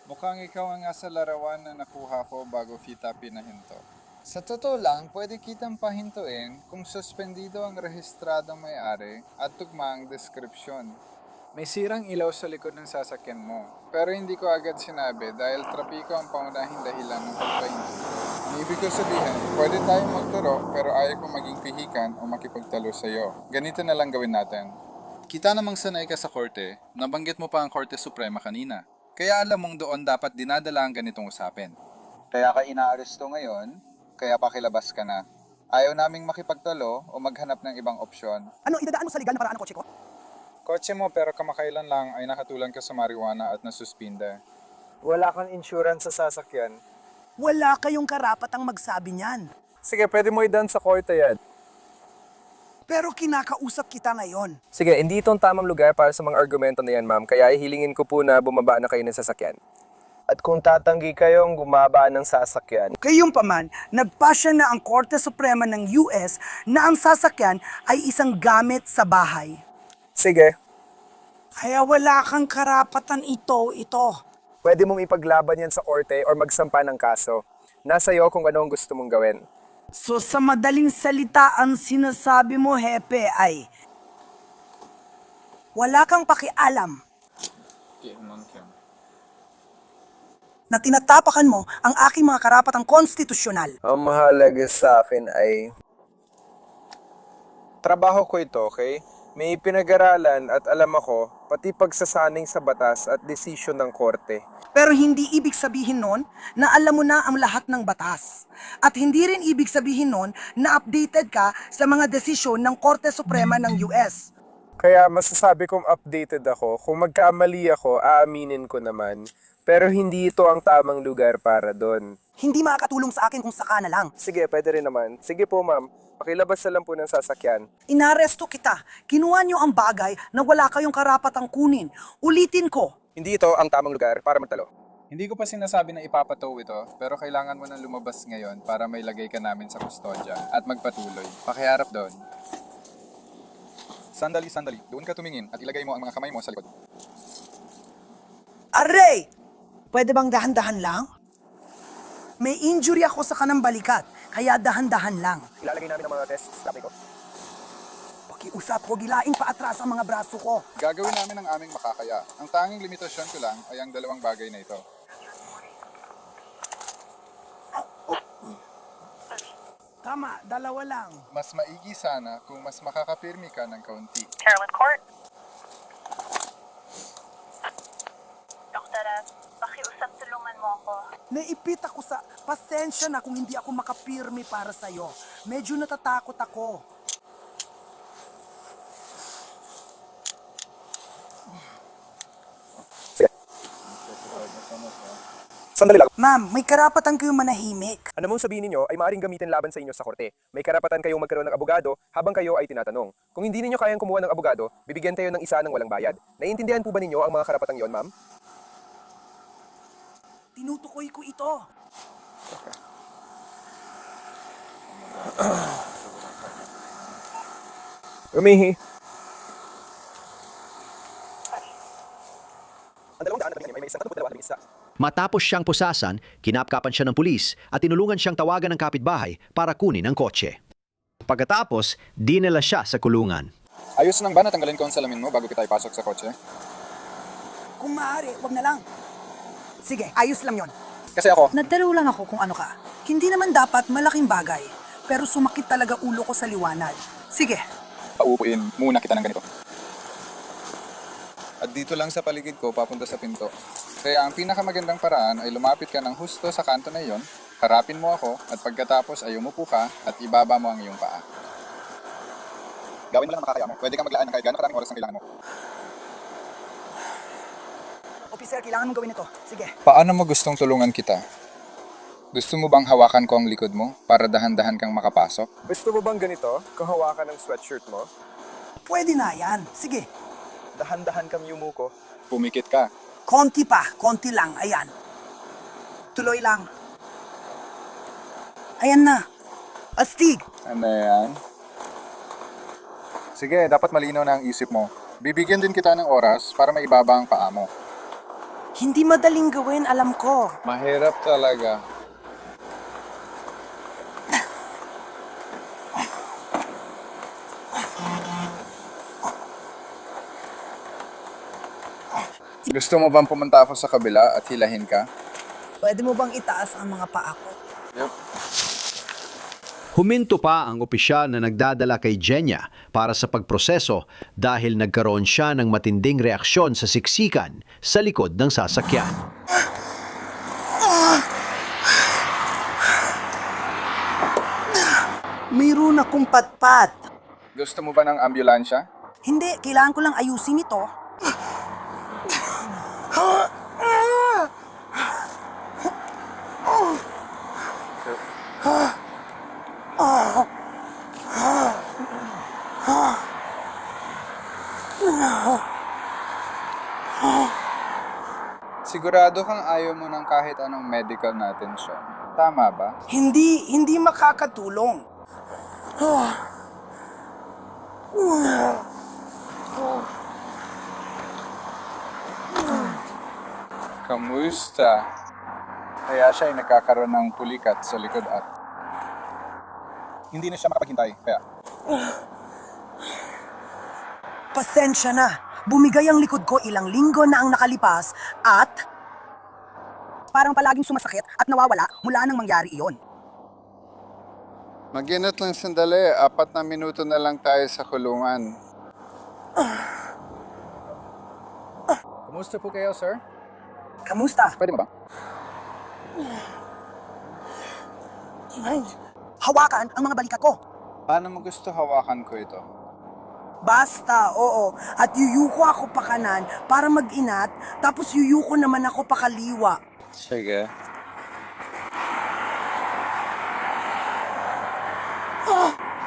Mukhang ikaw ang nasa larawan na nakuha ko bago kita pinahinto. Sa totoo lang, pwede kitang pahintuin kung suspendido ang rehistradong may-ari at tugma ang deskripsyon. May sirang ilaw sa likod ng sasakyan mo. Pero hindi ko agad sinabi dahil trapiko ang pangunahing dahilan ng pagpahinto ko. Ang ibig ko sabihin, pwede tayong magturo pero ayaw ko maging pihikan o makipagtalo sa'yo. Ganito na lang gawin natin. Kita namang sanay ka sa korte, nabanggit mo pa ang Korte Suprema kanina. Kaya alam mong doon dapat dinadala ang ganitong usapin. Kaya ka inaaresto ngayon, kaya pakilabas ka na. Ayaw naming makipagtalo o maghanap ng ibang opsyon. Ano, idadaan mo sa legal na paraan ang kotse ko? Kotse mo pero kamakailan lang ay nakatulan ka sa marijuana at nasuspinde. Wala kang insurance sa sasakyan. Wala kayong karapatang magsabi niyan. Sige, pwede mo idan sa korte yan. Pero kinakausap kita ngayon. Sige, hindi ito ang tamang lugar para sa mga argumento na yan, ma'am. Kaya ihilingin ko po na bumaba na kayo ng sasakyan. At kung tatanggi kayong gumaba ng sasakyan, Kayong paman, nagpasya na ang Korte Suprema ng US na ang sasakyan ay isang gamit sa bahay. sige, Kaya wala kang karapatan ito. pwede mong ipaglaban yan sa korte or magsampa ng kaso. Nasa iyo kung ano ang gusto mong gawin. So sa madaling salita, ang sinasabi mo, Hepe, ay wala kang pakialam na tinatapakan mo ang aking mga karapatang konstitusyonal. Ang mahalaga sa akin ay... Trabaho ko ito, okay? May pinag-aralan at alam ako, pati pagsasaning sa batas at desisyon ng korte. Pero hindi ibig sabihin nun na alam mo na ang lahat ng batas. At hindi rin ibig sabihin nun na updated ka sa mga desisyon ng Korte Suprema ng US. Kaya masasabi kong updated ako. Kung magkamali ako, aaminin ko naman. Pero hindi ito ang tamang lugar para doon. Hindi makakatulong sa akin kung saka na lang. Sige, pwede rin naman. Sige po, ma'am. Pakilabas na lang po ng sasakyan. Inaresto kita. Kinuha niyo ang bagay na wala kayong karapatang kunin. Ulitin ko. Hindi ito ang tamang lugar para magtalo. Hindi ko pa sinasabi na ipapatow ito, pero kailangan mo nang lumabas ngayon para may lagay ka namin sa kustodya at magpatuloy. Pakiharap doon. Sandali. Doon ka tumingin at ilagay mo ang mga kamay mo sa likod. Aray! Pwede bang dahan-dahan lang? May injury ako sa kanang balikat, kaya dahan-dahan lang. Ilalagay namin ang mga tests. Sabi ko. Pakiusap ko, gilaing pa atras ang mga braso ko. Gagawin namin ang aming makakaya. Ang tanging limitasyon ko lang ay ang dalawang bagay na ito. Tama, dalawa lang. Mas maigi sana kung mas makakapirmi ka ng kaunti. Carolyn Court. Doktora, pakiusap tulungan mo ako. Naipit ako sa pasensya na kung hindi ako makapirmi para sa'yo. Medyo natatakot ako. Sandali lang. Ma'am, may karapatan kayong manahimik. Ano mong sabihin ninyo ay maaaring gamitin laban sa inyo sa korte. May karapatan kayong magkaroon ng abogado habang kayo ay tinatanong. Kung hindi ninyo kayang kumuha ng abogado, bibigyan kayo ng isa ng walang bayad. Naiintindihan po ba ninyo ang mga karapatang yon, ma'am? Tinutukoy ko ito. Umihi. Matapos siyang pusasan, kinapkapan siya ng pulis at tinulungan siyang tawagan ng kapitbahay para kunin ang kotse. Pagkatapos, dinala siya sa kulungan. Ayos lang ba natanggalin ko ang salamin mo bago kita ipasok sa kotse? Kung maaari, wag na lang. Sige, ayos lang yon. Kasi ako, Nagtanong lang ako kung ano ka. Hindi naman dapat malaking bagay. Pero sumakit talaga ulo ko sa liwanag. Sige. paupuin muna kita ng ganito. At dito lang sa paligid ko, papunta sa pinto. Kaya ang pinakamagandang paraan ay lumapit ka ng husto sa kanto na iyon, harapin mo ako, at pagkatapos ay umupo ka at ibaba mo ang iyong paa. Gawin mo lang ang makakaya mo. Pwede kang maglaan ng kahit gaano karaming oras ang kailangan mo. Officer, kailangan mong gawin ito. Sige. Paano mo gustong tulungan kita? Gusto mo bang hawakan ko ang likod mo para dahan-dahan kang makapasok? Gusto mo bang ganito? Kahawakan ng sweatshirt mo? Pwede na yan. Sige. Dahan-dahan kang yumuko. Pumikit ka. Konti pa. Konti lang. Ayan. Tuloy lang. Ayan na. Astig. Ano yan? Sige, dapat malinaw na ang isip mo. Bibigyan din kita ng oras para maibaba ang paa mo. Hindi madaling gawin, alam ko. Mahirap talaga. Gusto mo bang pumunta ako sa kabila at hilahin ka? Pwede mo bang itaas ang mga paa ko? Huminto pa ang opisyal na nagdadala kay Jenya para sa pagproseso dahil nagkaroon siya ng matinding reaksyon sa siksikan sa likod ng sasakyan. Mayroon akong patpat. Gusto mo ba ng ambulansya? Hindi, kailangan ko lang ayusin ito. Sigurado kang ayaw mo ng kahit anong medical na atensyon. Tama ba? Hindi makakatulong. Kamusta? Kaya siya ay nagkakaroon ng pulikat sa likod at hindi na siya makapaghintay. Kaya Pasensya na. Bumigay ang likod ko ilang linggo na ang nakalipas at parang palaging sumasakit at nawawala mula nang mangyari iyon. mag-inat lang sandali. 4 na minuto na lang tayo sa kulungan. Kamusta po kayo, sir? Kamusta? Pwede mo ba? Hawakan ang mga balikat ko. Paano mo gusto hawakan ko ito? Basta, oo. At yuyuko ako pa kanan para mag-inat, tapos yuyuko naman ako pa kaliwa. Sige.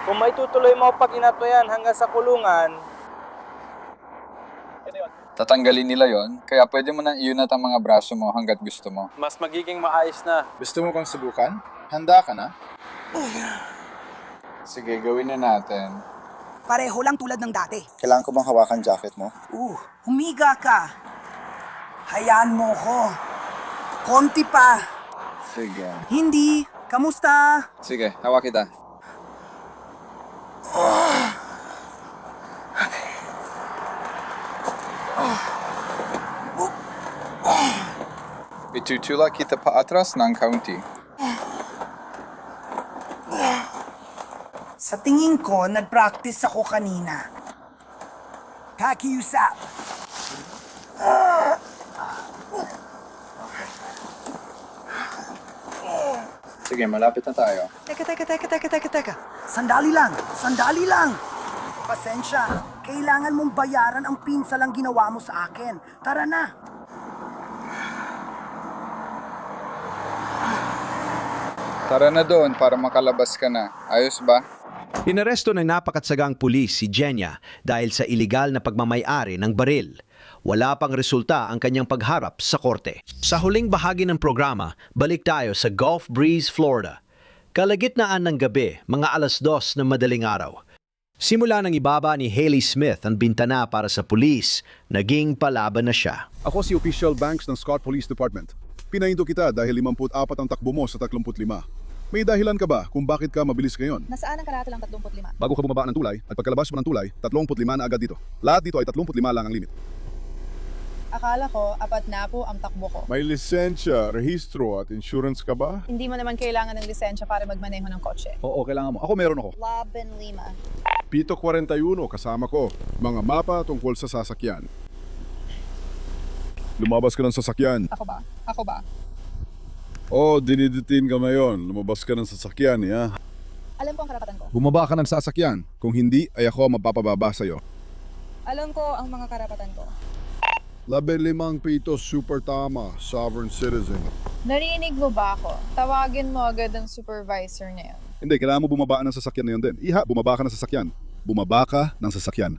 Kung may tutuloy mo pag inato yan hanggang sa kulungan, Tatanggalin nila yon, kaya pwede mo nang iunat ang mga braso mo hanggat gusto mo. mas magiging maayos na. Gusto mo kong subukan? Handa ka na? Sige, gawin na natin. Pareho lang tulad ng dati. Kailangan ko bang hawakan jacket mo? Humiga ka. Hayaan mo ko. Konti pa. Sige. Hindi. Kamusta? Sige, hawak kita. Itutulak kita pa atras ng kaunti. Sa tingin ko, nag-practice ako kanina. Kakiusap. Sige, malapit na tayo. Teka. Sandali lang. Pasensya. Kailangan mong bayaran ang pinsalang ginawa mo sa akin. Tara na. Tara na doon para makalabas ka na. Ayos ba? Inaresto ng napakatsagang pulis si Jenya dahil sa iligal na pagmamay-ari ng baril. Wala pang resulta ang kanyang pagharap sa korte. Sa huling bahagi ng programa, balik tayo sa Gulf Breeze, Florida. Kalagitnaan ng gabi, mga 2:00 ng madaling araw. Simula nang ibaba ni Hailey Smith ang bintana para sa pulis, naging palaban na siya. Ako si Official Banks ng Scott Police Department. Pinahinto kita dahil 54 ang takbo mo sa 35. May dahilan ka ba kung bakit ka mabilis ngayon? Nasaan ang karate lang 35? Bago ka bumaba ng tulay at pagkalabas mo ng tulay, 35 na agad dito. Lahat dito ay 35 lang ang limit. Akala ko, apat na po ang takbo ko. May lisensya, rehistro at insurance ka ba? Hindi mo naman kailangan ng lisensya para magmaneho ng kotse. Oo, kailangan mo. Ako meron ako. Laban Lima. Pito 41, kasama ko. Mga mapa tungkol sa sasakyan. Lumabas ka ng sasakyan. Ako ba? Ako ba? Oo, dinidetain ka ngayon. Lumabas ka ng sasakyan, ya. Alam ko ang karapatan ko. Bumaba ka ng sasakyan. Kung hindi, ay ako mapapababa sa'yo. Alam ko ang mga karapatan ko. 15 pito, super tama, sovereign citizen. Narinig mo ba ako? Tawagin mo agad ang supervisor na yun. Hindi, kailangan mo bumaba ng sasakyan na yun din. Iha, bumaba ka ng sasakyan. Bumaba ka ng sasakyan.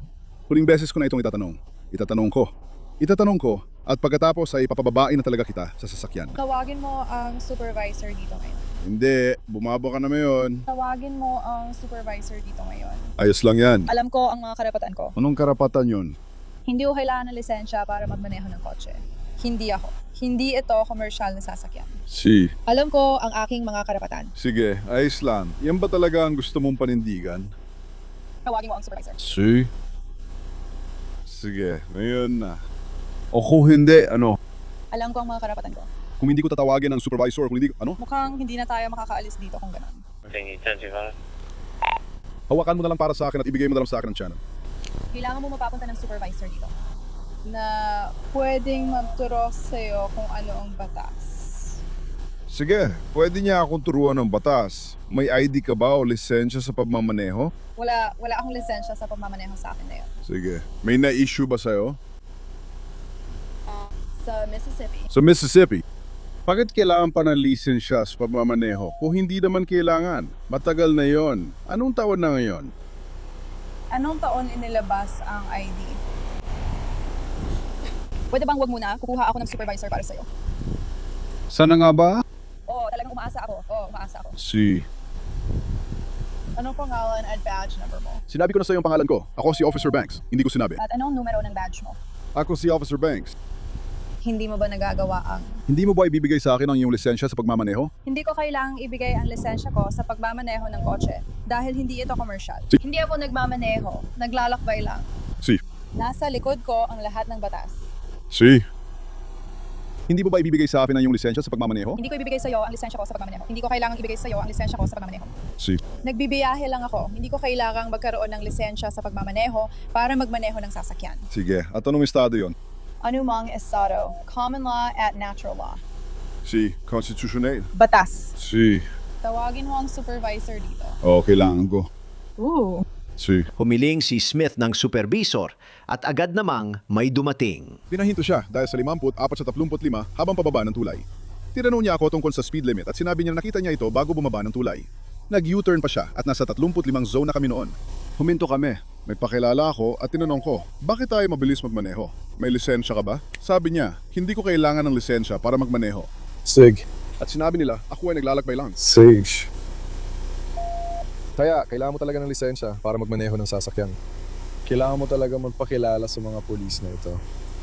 Huling beses ko na itong itatanong. Itatanong ko, at pagkatapos ay papababain na talaga kita sa sasakyan. Tawagin mo ang supervisor dito ngayon. Hindi, bumaba ka na ngayon. Tawagin mo ang supervisor dito ngayon. Ayos lang yan. Alam ko ang mga karapatan ko. Anong karapatan yun? Hindi ko kailangan ng lisensya para magmaneho ng kotse. Hindi ako. Hindi ito commercial na sasakyan. Si. Alam ko ang aking mga karapatan. Sige, ayos lang. Yan ba talaga ang gusto mong panindigan? Tawagin mo ang supervisor. Si. Sige, ngayon na. O kung hindi, ano? Alam ko ang mga karapatan ko. Kung hindi ko tatawagin ng supervisor, kung hindi, ano? Mukhang hindi na tayo makakaalis dito kung ganun. Hawakan mo na lang para sa akin at ibigay mo na lang sa akin ang channel. Kailangan mo mapapunta ng supervisor dito. Na pwedeng magturo sa'yo kung ano ang batas. Sige, pwede niya akong turuan ng batas. May ID ka ba o lisensya sa pagmamaneho? Wala akong lisensya sa pamamaneho sa akin na yun. Sige. May na-issue ba sa'yo? Sa Mississippi. Sa Mississippi. Bakit kailangan pa ng lisensya sa pagmamaneho? Kung hindi naman kailangan. Matagal na yon. Anong taon na ngayon? Anong taon inilabas ang ID? Pwede bang wag muna? Kukuha ako ng supervisor para sa'yo. Sana nga ba? Oo, talagang umaasa ako. Si. Anong pangalan at badge number mo? Sinabi ko na sa iyo ang pangalan ko. Ako si Officer Banks. Hindi ko sinabi. At anong numero ng badge mo? Ako si Officer Banks. Hindi mo ba nagagawa ang... Hindi mo ba ibibigay sa akin ang iyong lisensya sa pagmamaneho? Hindi ko kailangang ibigay ang lisensya ko sa pagmamaneho ng kotse dahil hindi ito commercial. Si. Hindi ako nagmamaneho, naglalakbay lang. Si. Nasa likod ko ang lahat ng batas. Si. Hindi mo ba ibibigay sa akin ang iyong lisensya sa pagmamaneho? Hindi ko ibibigay sa iyo ang lisensya ko sa pagmamaneho. Hindi ko kailangang ibigay sa iyo ang lisensya ko sa pagmamaneho. Si. Nagbibiyahe lang ako. Hindi ko kailangang magkaroon ng lisensya sa pagmamaneho para magmaneho ng sasakyan. Sige. At anong estado yon? Anumang estado, common law at natural law. Si. Constitutional. Batas. Si. Tawagin mo ang supervisor dito. Oo, kailangan ko. Ooh. Si. Humiling si Smith ng supervisor at agad namang may dumating. Pinahinto siya dahil sa 54 sa 35 habang pababa ng tulay. Tinanong niya ako tungkol sa speed limit at sinabi niya na nakita niya ito bago bumaba ng tulay. Nag-U-turn pa siya at nasa 35 zone na kami noon. Huminto kami. May pakilala ako at tinanong ko, bakit tayo mabilis magmaneho? May lisensya ka ba? Sabi niya, hindi ko kailangan ng lisensya para magmaneho. Sig. At sinabi nila, ako ay naglalakbay lang. Sig. Kaya, kailangan mo talaga ng lisensya para magmaneho ng sasakyan. Kailangan mo talaga magpakilala sa mga pulis na ito.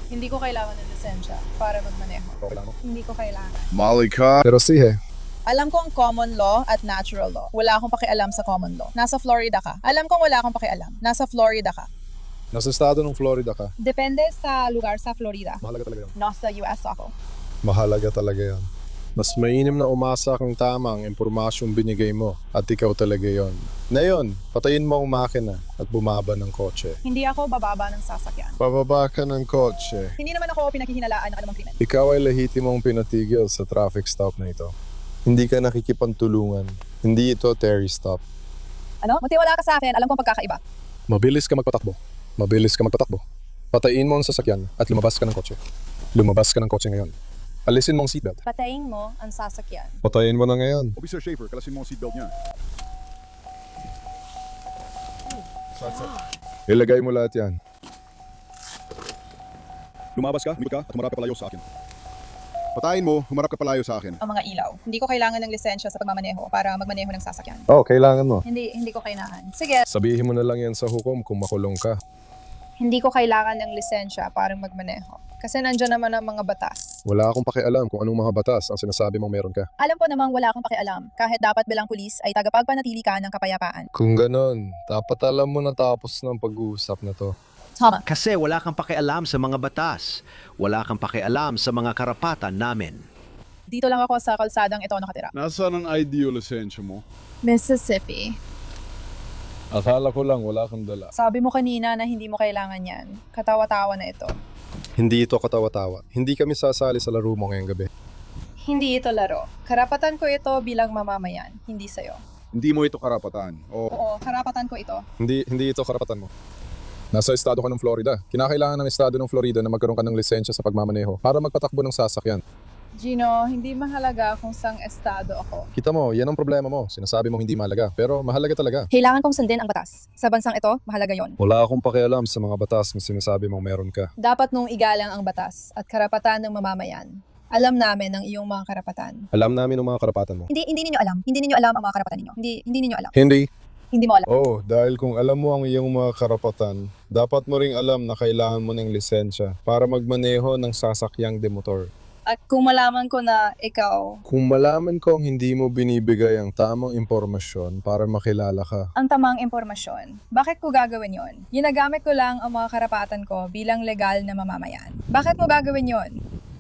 Hindi ko kailangan ng lisensya para magmaneho. Kailangan mo? Hindi ko kailangan. Mali ka. Pero sige, Alam ko ang common law at natural law. Wala akong pakialam sa common law. Nasa Florida ka. Alam kong wala akong pakialam. Nasa Florida ka. nasa estado ng Florida ka. Depende sa lugar sa Florida. Mahalaga talaga yun. Nasa US ako. Mahalaga talaga yan. Mas mainam na umasa kang tamang impormasyong binigay mo at ikaw talaga yon. Ngayon, patayin mo ang makina at bumaba ng kotse. Hindi ako bababa ng sasakyan. Pababa ka ng kotse. Hindi naman ako pinaghihinalaan ng anumang krimen. Ikaw ay lehitimong pinatigil sa traffic stop na ito. Hindi ka nakikipagtulungan. Hindi ito Terry stop. Ano? Magtiwala ka sa akin. Alam kong pagkakaiba. Mabilis ka magpatakbo. Mabilis ka magpatakbo. Patayin mo ang sasakyan at lumabas ka ng kotse. Lumabas ka ng kotse ngayon. Alisin mo ang seatbelt. Patayin mo ang sasakyan. Patayin mo na ngayon. Officer Schaefer, kalasin mo ang seatbelt niya. Ilagay mo lahat yan. Lumabas ka, umikot ka, at humarap ka palayo sa akin. Patayin mo, humarap ka palayo sa akin. Ang mga ilaw. Hindi ko kailangan ng lisensya sa pagmamaneho para magmaneho ng sasakyan. Kailangan mo. Hindi ko kailangan. Sige. Sabihin mo na lang yan sa hukom kung makulong ka. Hindi ko kailangan ng lisensya para magmaneho. Kasi nandiyan naman ang mga batas. Wala akong pakialam kung anong mga batas ang sinasabi mong meron ka. Alam ko namang wala akong pakialam. Kahit dapat bilang pulis ay tagapagpanatili ka ng kapayapaan. Kung ganon, dapat alam mo na tapos ng pag-uusap na to. Tama. Kasi wala kang pakialam sa mga batas. Wala kang pakialam sa mga karapatan namin. Dito lang ako sa kalsadang ito nakatira. Nasaan ang ID o lisensya mo? Mississippi. Akala ko lang wala kang dala. Sabi mo kanina na hindi mo kailangan yan. Katawa-tawa na ito. Hindi ito katawa-tawa. Hindi kami sasali sa laro mo ngayong gabi. Hindi ito laro. Karapatan ko ito bilang mamamayan, hindi sa'yo. Hindi mo ito karapatan. Oo, karapatan ko ito. Hindi ito karapatan mo. Nasa estado ka ng Florida. Kinakailangan ng estado ng Florida na magkaroon ka ng lisensya sa pagmamaneho para magpatakbo ng sasakyan. Gino, hindi mahalaga kung sang estado ako. Kita mo, yan ang problema mo. Sinasabi mong hindi mahalaga, pero mahalaga talaga. Kailangan kong sundin ang batas. Sa bansang ito, mahalaga yon. Wala akong pakialam sa mga batas na sinasabi mong meron ka. Dapat nung igalang ang batas at karapatan ng mamamayan. Alam namin ang iyong mga karapatan. Alam namin ang mga karapatan mo. Hindi ninyo alam. Hindi ninyo alam ang mga karapatan ninyo. Hindi ninyo alam. Hindi. Hindi mo alam. Oh, dahil kung alam mo ang iyong mga karapatan, dapat mo ring alam na kailangan mo ng lisensya para magmaneho ng sasakyang demotor. At kung malaman ko na ikaw, Kung malaman kong hindi mo binibigay ang tamang impormasyon para makilala ka, ang tamang impormasyon, bakit ko gagawin yon? Ginagamit ko lang ang mga karapatan ko bilang legal na mamamayan. Bakit mo gagawin yon?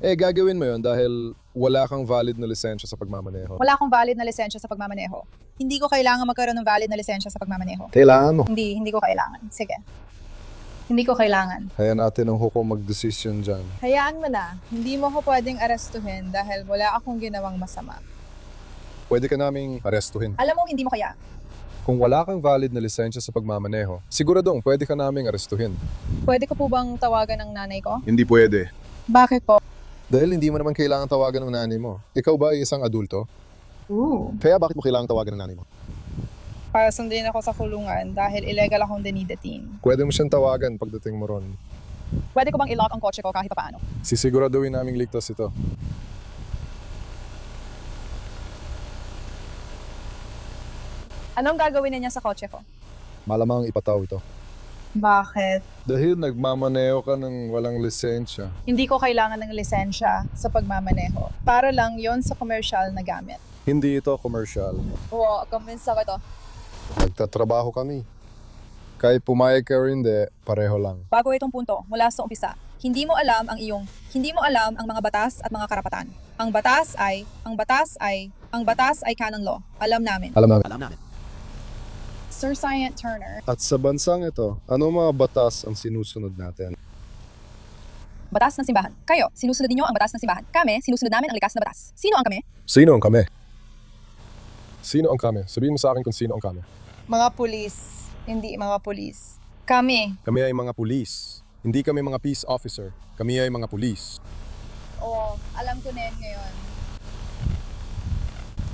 gagawin mo yon dahil wala kang valid na lisensya sa pagmamaneho. Wala akong valid na lisensya sa pagmamaneho. Hindi ko kailangan magkaroon ng valid na lisensya sa pagmamaneho. Kailangan mo. Hindi ko kailangan. Sige. Hindi ko kailangan. Kaya natin ang hukom mag-desisyon dyan. Hayaan mo na. Hindi mo ko pwedeng arestuhin dahil wala akong ginawang masama. Pwede ka naming arestuhin. Alam mo, hindi mo kaya. Kung wala kang valid na lisensya sa pagmamaneho, siguradong pwede ka naming arestuhin. Pwede ko po bang tawagan ng nanay ko? Hindi pwede. Bakit po? Dahil hindi mo naman kailangan tawagan ng nanay mo. Ikaw ba ay isang adulto? Kaya bakit mo kailangan tawagan ng nanay mo? Para sundin ako sa kulungan dahil illegal akong dinidetain. Pwede mo siyang tawagan pagdating mo ron. Pwede ko bang i-lock ang kotse ko kahit paano? Sisiguraduhin naming ligtas ito. Anong gagawin niya sa kotse ko? Malamang ipataw ito. Bakit? Dahil nagmamaneho ka ng walang lisensya. Hindi ko kailangan ng lisensya sa pagmamaneho. Para lang yon sa commercial na gamit. Hindi ito commercial. Oo, convince ako ito. Nagtatrabaho kami. Kahit pumayag ka o hindi, pareho lang. Bago itong punto, mula sa umpisa, hindi mo alam ang mga batas at mga karapatan. Ang batas ay canon law. Alam namin. Alam namin. Sir Sergeant Turner, At sa bansang ito, ano mga batas ang sinusunod natin? Batas ng simbahan. Kayo, sinusunod niyo ang batas ng simbahan. Kami, sinusunod namin ang likas na batas. Sino ang kami? Sino ang kami? Sino ang kami? Sabihin mo sa akin kung sino ang kami. mga pulis, hindi mga pulis. Kami. Kami ay mga pulis. Hindi kami mga peace officer. Kami ay mga pulis. Oo, alam ko na yan ngayon.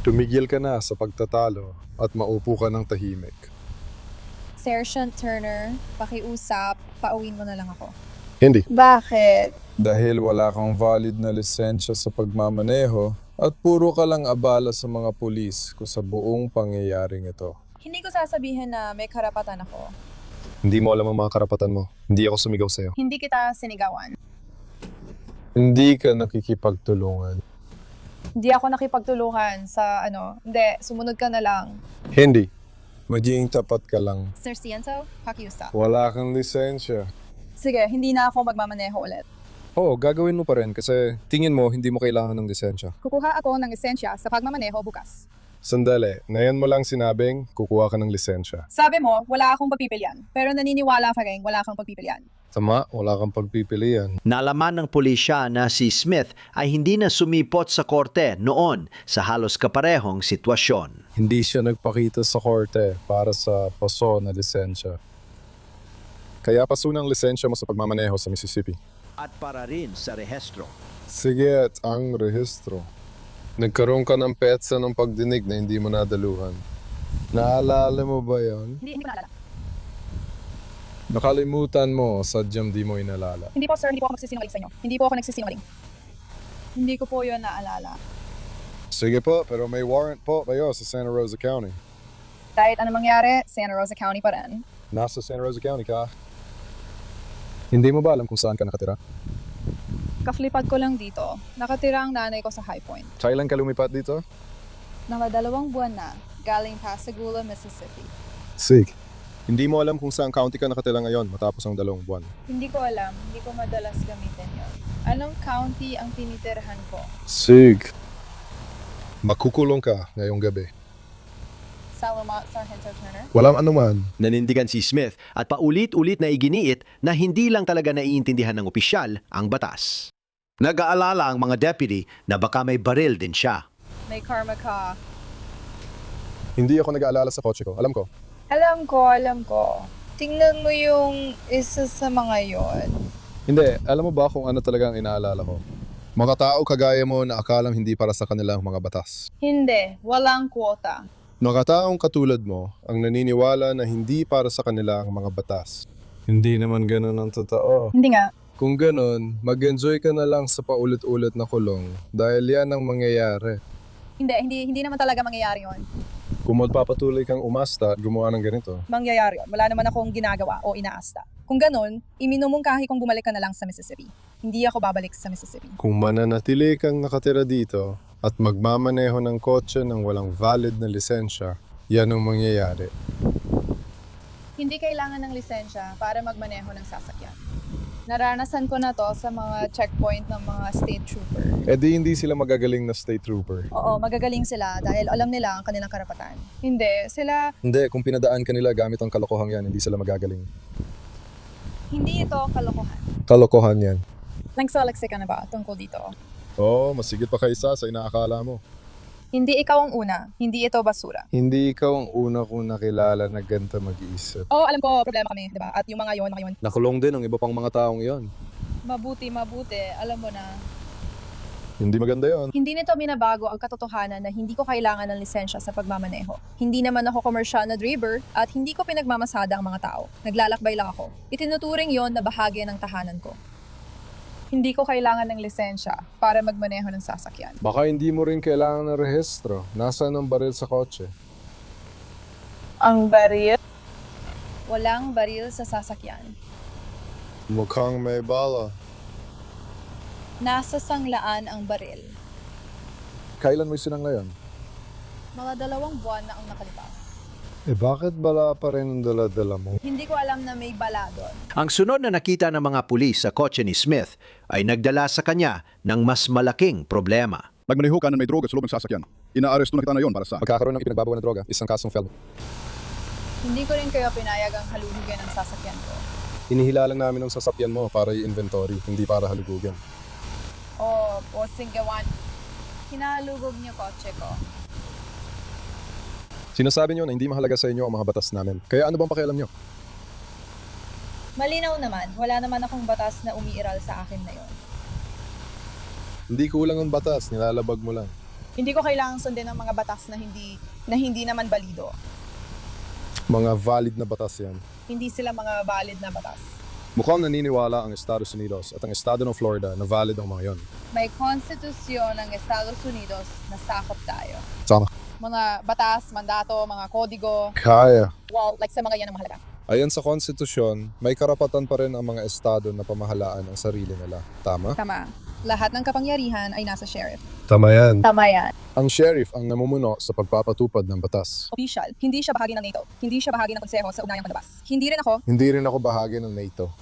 Tumigil ka na sa pagtatalo at maupo ka ng tahimik. Sergeant Turner, pakiusap, pauwiin mo na lang ako. Hindi. Bakit? Dahil wala kang valid na lisensya sa pagmamaneho at puro ka lang abala sa mga pulis ko sa buong pangyayaring ito. Hindi ko sasabihin na may karapatan ako. Hindi mo alam ang mga karapatan mo. Hindi ako sumigaw sa'yo. Hindi kita sinigawan. Hindi ka nakikipagtulungan. Hindi ako nakipagtulungan sa Hindi, sumunod ka na lang. Hindi. Maging tapat ka lang. Sir Ciento, pakiusap. Wala kang lisensya. Sige, hindi na ako magmamaneho ulit. Oo, gagawin mo pa rin kasi tingin mo hindi mo kailangan ng lisensya. Kukuha ako ng lisensya sa pagmamaneho bukas. Sandali, ngayon mo lang sinabing kukuha ka ng lisensya. Sabi mo, wala akong pagpipilian. Pero naniniwala ka rin, wala kang pagpipilian. Tama, wala kang pagpipilian. Nalaman ng pulisya na si Smith ay hindi na sumipot sa korte noon sa halos kaparehong sitwasyon. Hindi siya nagpakita sa korte para sa paso na lisensya. Kaya paso ng lisensya mo sa pagmamaneho sa Mississippi. At para rin sa rehistro. Sige, at ang rehistro. Nagkaroon ka ng petsa ng pagdinig na hindi mo nadaluhan. Naalala mo ba yon? Hindi ko naalala. Nakalimutan mo, sadyang di mo inalala. Hindi po sir, hindi po ako magsisinungaling sa inyo. Hindi po ako nagsisinungaling. Hindi ko po yun naalala. Sige po, pero may warrant po kayo sa Santa Rosa County. Kahit ano mangyari, Santa Rosa County pa rin. Nasa Santa Rosa County ka. Hindi mo ba alam kung saan ka nakatira? Kaflipad ko lang dito. Nakatira ang nanay ko sa High Point. Kailan ka lumipat dito? Mga 2 buwan na, galing Pascagoula, Mississippi. Sige. Hindi mo alam kung saan county ka nakatira ngayon matapos ang 2 buwan. Hindi ko alam. Hindi ko madalas gamitin yon. Anong county ang tinitirhan ko? Sig. Makukulong ka ngayong gabi. Salamat, Sargento Turner. Walang anuman. Nanindigan si Smith at paulit-ulit na iginiit na hindi lang talaga naiintindihan ng opisyal ang batas. Nag-aalala ang mga deputy na baka may baril din siya. May karma ka. Hindi ako nag-aalala sa kotse ko. Alam ko. Alam ko. Tingnan mo yung isa sa mga yon. Hindi. Alam mo ba kung ano talaga ang inaalala ko? Mga tao kagaya mo na akalang hindi para sa kanilang mga batas. Hindi. Walang kwota. Mga taong katulad mo ang naniniwala na hindi para sa kanila ang mga batas. Hindi naman ganun ang totoo. Hindi nga. Kung ganun, mag-enjoy ka na lang sa paulit-ulit na kulong dahil yan ang mangyayari. Hindi naman talaga mangyayari yon. Kung magpapatuloy kang umasta at gumawa ng ganito, Mangyayari yon. Wala naman akong ginagawa o inaasta. Kung ganun, iminumungkahi kong bumalik ka na lang sa Mississippi. Hindi ako babalik sa Mississippi. kung mananatili kang nakatira dito at magmamaneho ng kotse ng walang valid na lisensya, yan ang mangyayari. Hindi kailangan ng lisensya para magmaneho ng sasakyan. Naranasan ko na to sa mga checkpoint ng mga state trooper. E di hindi sila magagaling na state trooper. Oo, magagaling sila dahil alam nila ang kanilang karapatan. Hindi, sila, Hindi, kung pinadaan ka nila gamit ang kalokohan yan, hindi sila magagaling. hindi ito kalokohan. Kalokohan yan. Nagsalaksi ka na ba tungkol dito? Oo, masigit pa kaysa sa inaakala mo. Hindi ikaw ang una, hindi ito basura. Hindi ikaw ang una kong nakilala na ganito mag-iisip. Oo, alam ko, problema kami, di ba? At yung mga yon. Nakulong din ang iba pang mga taong iyon. Mabuti, alam mo na. Hindi maganda yon. Hindi nito binabago ang katotohanan na hindi ko kailangan ng lisensya sa pagmamaneho. Hindi naman ako commercial na driver at hindi ko pinagmamasada ang mga tao. Naglalakbay lang ako. Itinuturing yon na bahagi ng tahanan ko. Hindi ko kailangan ng lisensya para magmaneho ng sasakyan. Baka hindi mo rin kailangan ng rehistro. Nasaan ang baril sa kotse? Ang baril? Walang baril sa sasakyan. Mukhang may bala. Nasa sanglaan ang baril. Kailan mo sinangla yon? Mga 2 buwan na ang nakalipas. Bakit bala pa rin ang dala-dala mo? Hindi ko alam na may bala doon. Ang sunod na nakita ng mga pulis sa kotse ni Smith ay nagdala sa kanya ng mas malaking problema. Nagmaneho ka na may droga sa loob ng sasakyan. Inaaresto na kita na yon para sa... Magkakaroon ng ipinagbabawa ng droga, isang kasong felony. Hindi ko rin kayo pinayag ang halulugan ng sasakyan ko. Inihila lang namin ang sasakyan mo para i-inventory, hindi para halugugan. O singgawan. Hinahalugog niyo kotse ko. Sinasabi nyo na hindi mahalaga sa inyo ang mga batas namin. Kaya ano bang pakialam nyo? Malinaw naman, wala naman akong batas na umiiral sa akin na yon. Hindi kulang ang batas, nilalabag mo lang. Hindi ko kailangang sundin ang mga batas na hindi naman balido. Mga valid na batas yan. Hindi sila mga valid na batas. Mukhang naniniwala ang Estados Unidos at ang estado ng Florida na valid ang mga yon. May konstitusyon ng Estados Unidos na sakop tayo. Sama. Mga batas, mandato, mga kodigo. Kaya. Well, like sa mga yan ang mahalaga. Ayon sa konstitusyon, may karapatan pa rin ang mga estado na pamahalaan ang sarili nila. Tama? Tama. Lahat ng kapangyarihan ay nasa sheriff. Tama yan. Tama yan. Ang sheriff ang namumuno sa pagpapatupad ng batas. Official, hindi siya bahagi ng NATO. Hindi siya bahagi ng konseho sa ugnayang panlabas. Hindi rin ako, Hindi rin ako bahagi ng NATO.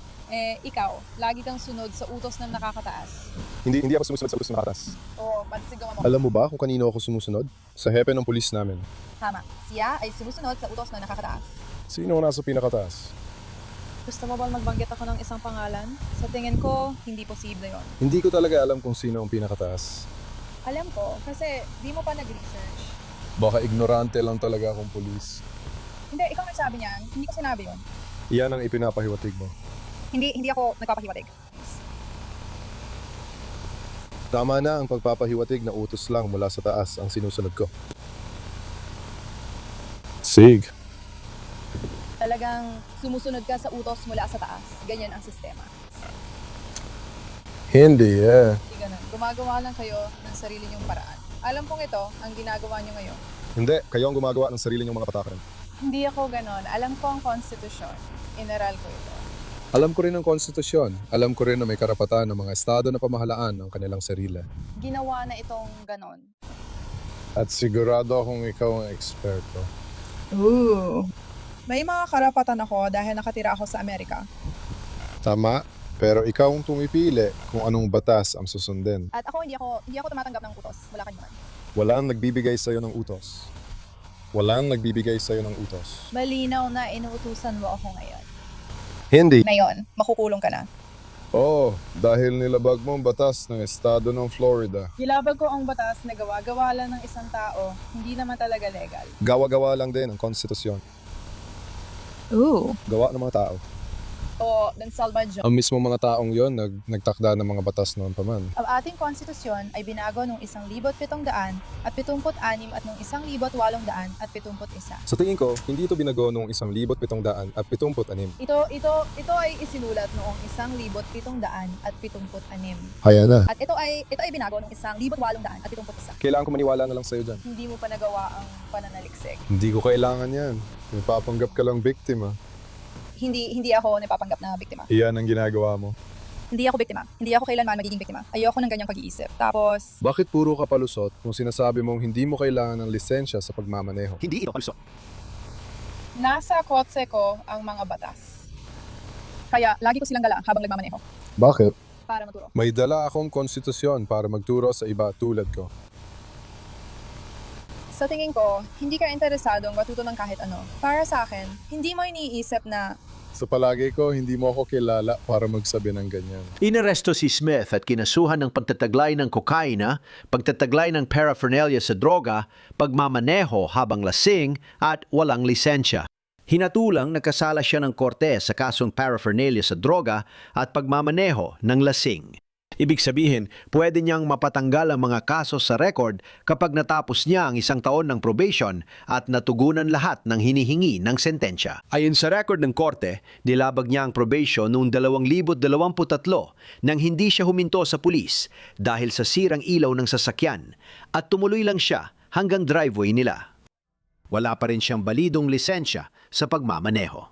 ikaw, lagi kang sunod sa utos ng nakakataas. Hindi ako sumusunod sa utos ng batas. Oo, pansigawan mo. Alam mo ba kung kanino ako sumusunod? Sa hepe ng pulis namin. Tama. Siya ay sumusunod sa utos ng nakakataas. Sino ang nasa pinakataas? Gusto mo ba magbanggit ako ng isang pangalan? Sa tingin ko, hindi posible yon. Hindi ko talaga alam kung sino ang pinakataas. Alam ko, kasi di mo pa nag-research. Baka ignorante lang talaga akong pulis. Hindi, ikaw nagsabi niyan. Hindi ko sinabi yon. Iyan ang ipinapahiwatig mo. Hindi ako nagpapahiwatig. Tama na ang pagpapahiwatig na utos lang mula sa taas ang sinusunod ko. Sig. Talagang sumusunod ka sa utos mula sa taas. Ganyan ang sistema. Hindi Hindi ganun. Gumagawa lang kayo ng sarili niyong paraan. Alam kong ito ang ginagawa niyo ngayon. Hindi, kayo ang gumagawa ng sarili niyong mga patakaran. Hindi ako ganon. Alam ko ang konstitusyon. Inaral ko ito. Alam ko rin ang konstitusyon. Alam ko rin na may karapatan ng mga estado na pamahalaan ang kanilang sarili. Ginawa na itong ganon. At sigurado akong ikaw ang eksperto. Ooh. May mga karapatan ako dahil nakatira ako sa Amerika. Tama, pero ikaw ang tumipili kung anong batas ang susundin. At ako hindi ako tumatanggap ng utos mula kanyuman. Walang nagbibigay sa'yo ng utos. Walang nagbibigay sa'yo ng utos. Malinaw na inuutusan mo ako ngayon. Hindi. Ngayon, makukulong ka na. Oo, dahil nilabag mo ang batas ng estado ng Florida. Gilabag ko ang batas na gawa-gawa lang ng isang tao, hindi naman talaga legal. Gawa-gawa lang din ang konstitusyon. Ooh. Gawa ng mga tao. O ng Salvador. Ang mismo mga taong yon nagtakda ng mga batas noon pa man. Ang ating konstitusyon ay binago noong 1776 at noong 1871. Sa tingin ko, hindi ito binago noong 1776. Ito ay isinulat noong 1776. Haya na. At ito ay binago noong 1871. Kailangan ko maniwala na lang sa'yo dyan. Hindi mo pa nagawa ang pananaliksik. Hindi ko kailangan yan. May papanggap ka lang biktima. Hindi ako napapanggap na biktima. Iyan ang ginagawa mo. Hindi ako biktima. Hindi ako kailanman magiging biktima. Ayoko ng ganyang pag-iisip. Tapos, Bakit puro ka palusot kung sinasabi mong hindi mo kailangan ng lisensya sa pagmamaneho? Hindi ito palusot. Nasa kotse ko ang mga batas. kaya lagi ko silang gala habang nagmamaneho. Bakit? Para maturo. May dala akong konstitusyon para magturo sa iba tulad ko. Sa tingin ko, hindi ka interesadong matuto ng kahit ano. Para sa akin, hindi mo iniisip na Sa palagi ko, hindi mo ako kilala para magsabi ng ganyan. Inaresto si Smith at kinasuhan ng pagtataglay ng kokaina, pagtataglay ng paraphernalia sa droga, pagmamaneho habang lasing at walang lisensya. Hinatulang nagkasala siya ng korte sa kasong paraphernalia sa droga at pagmamaneho ng lasing. Ibig sabihin, pwede niyang mapatanggal ang mga kaso sa record kapag natapos niya ang 1 taon ng probation at natugunan lahat ng hinihingi ng sentensya. Ayon sa record ng korte, nilabag niya ang probation noong 2023 nang hindi siya huminto sa pulis dahil sa sirang ilaw ng sasakyan at tumuloy lang siya hanggang driveway nila. Wala pa rin siyang balidong lisensya sa pagmamaneho.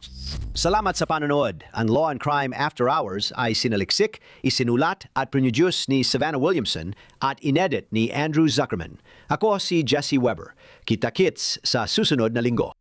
Salamat sa panonood. Ang Law and Crime After Hours ay sinaliksik, isinulat at produce ni Savannah Williamson at inedit ni Andrew Zuckerman. Ako si Jesse Weber. Kita-kits sa susunod na linggo.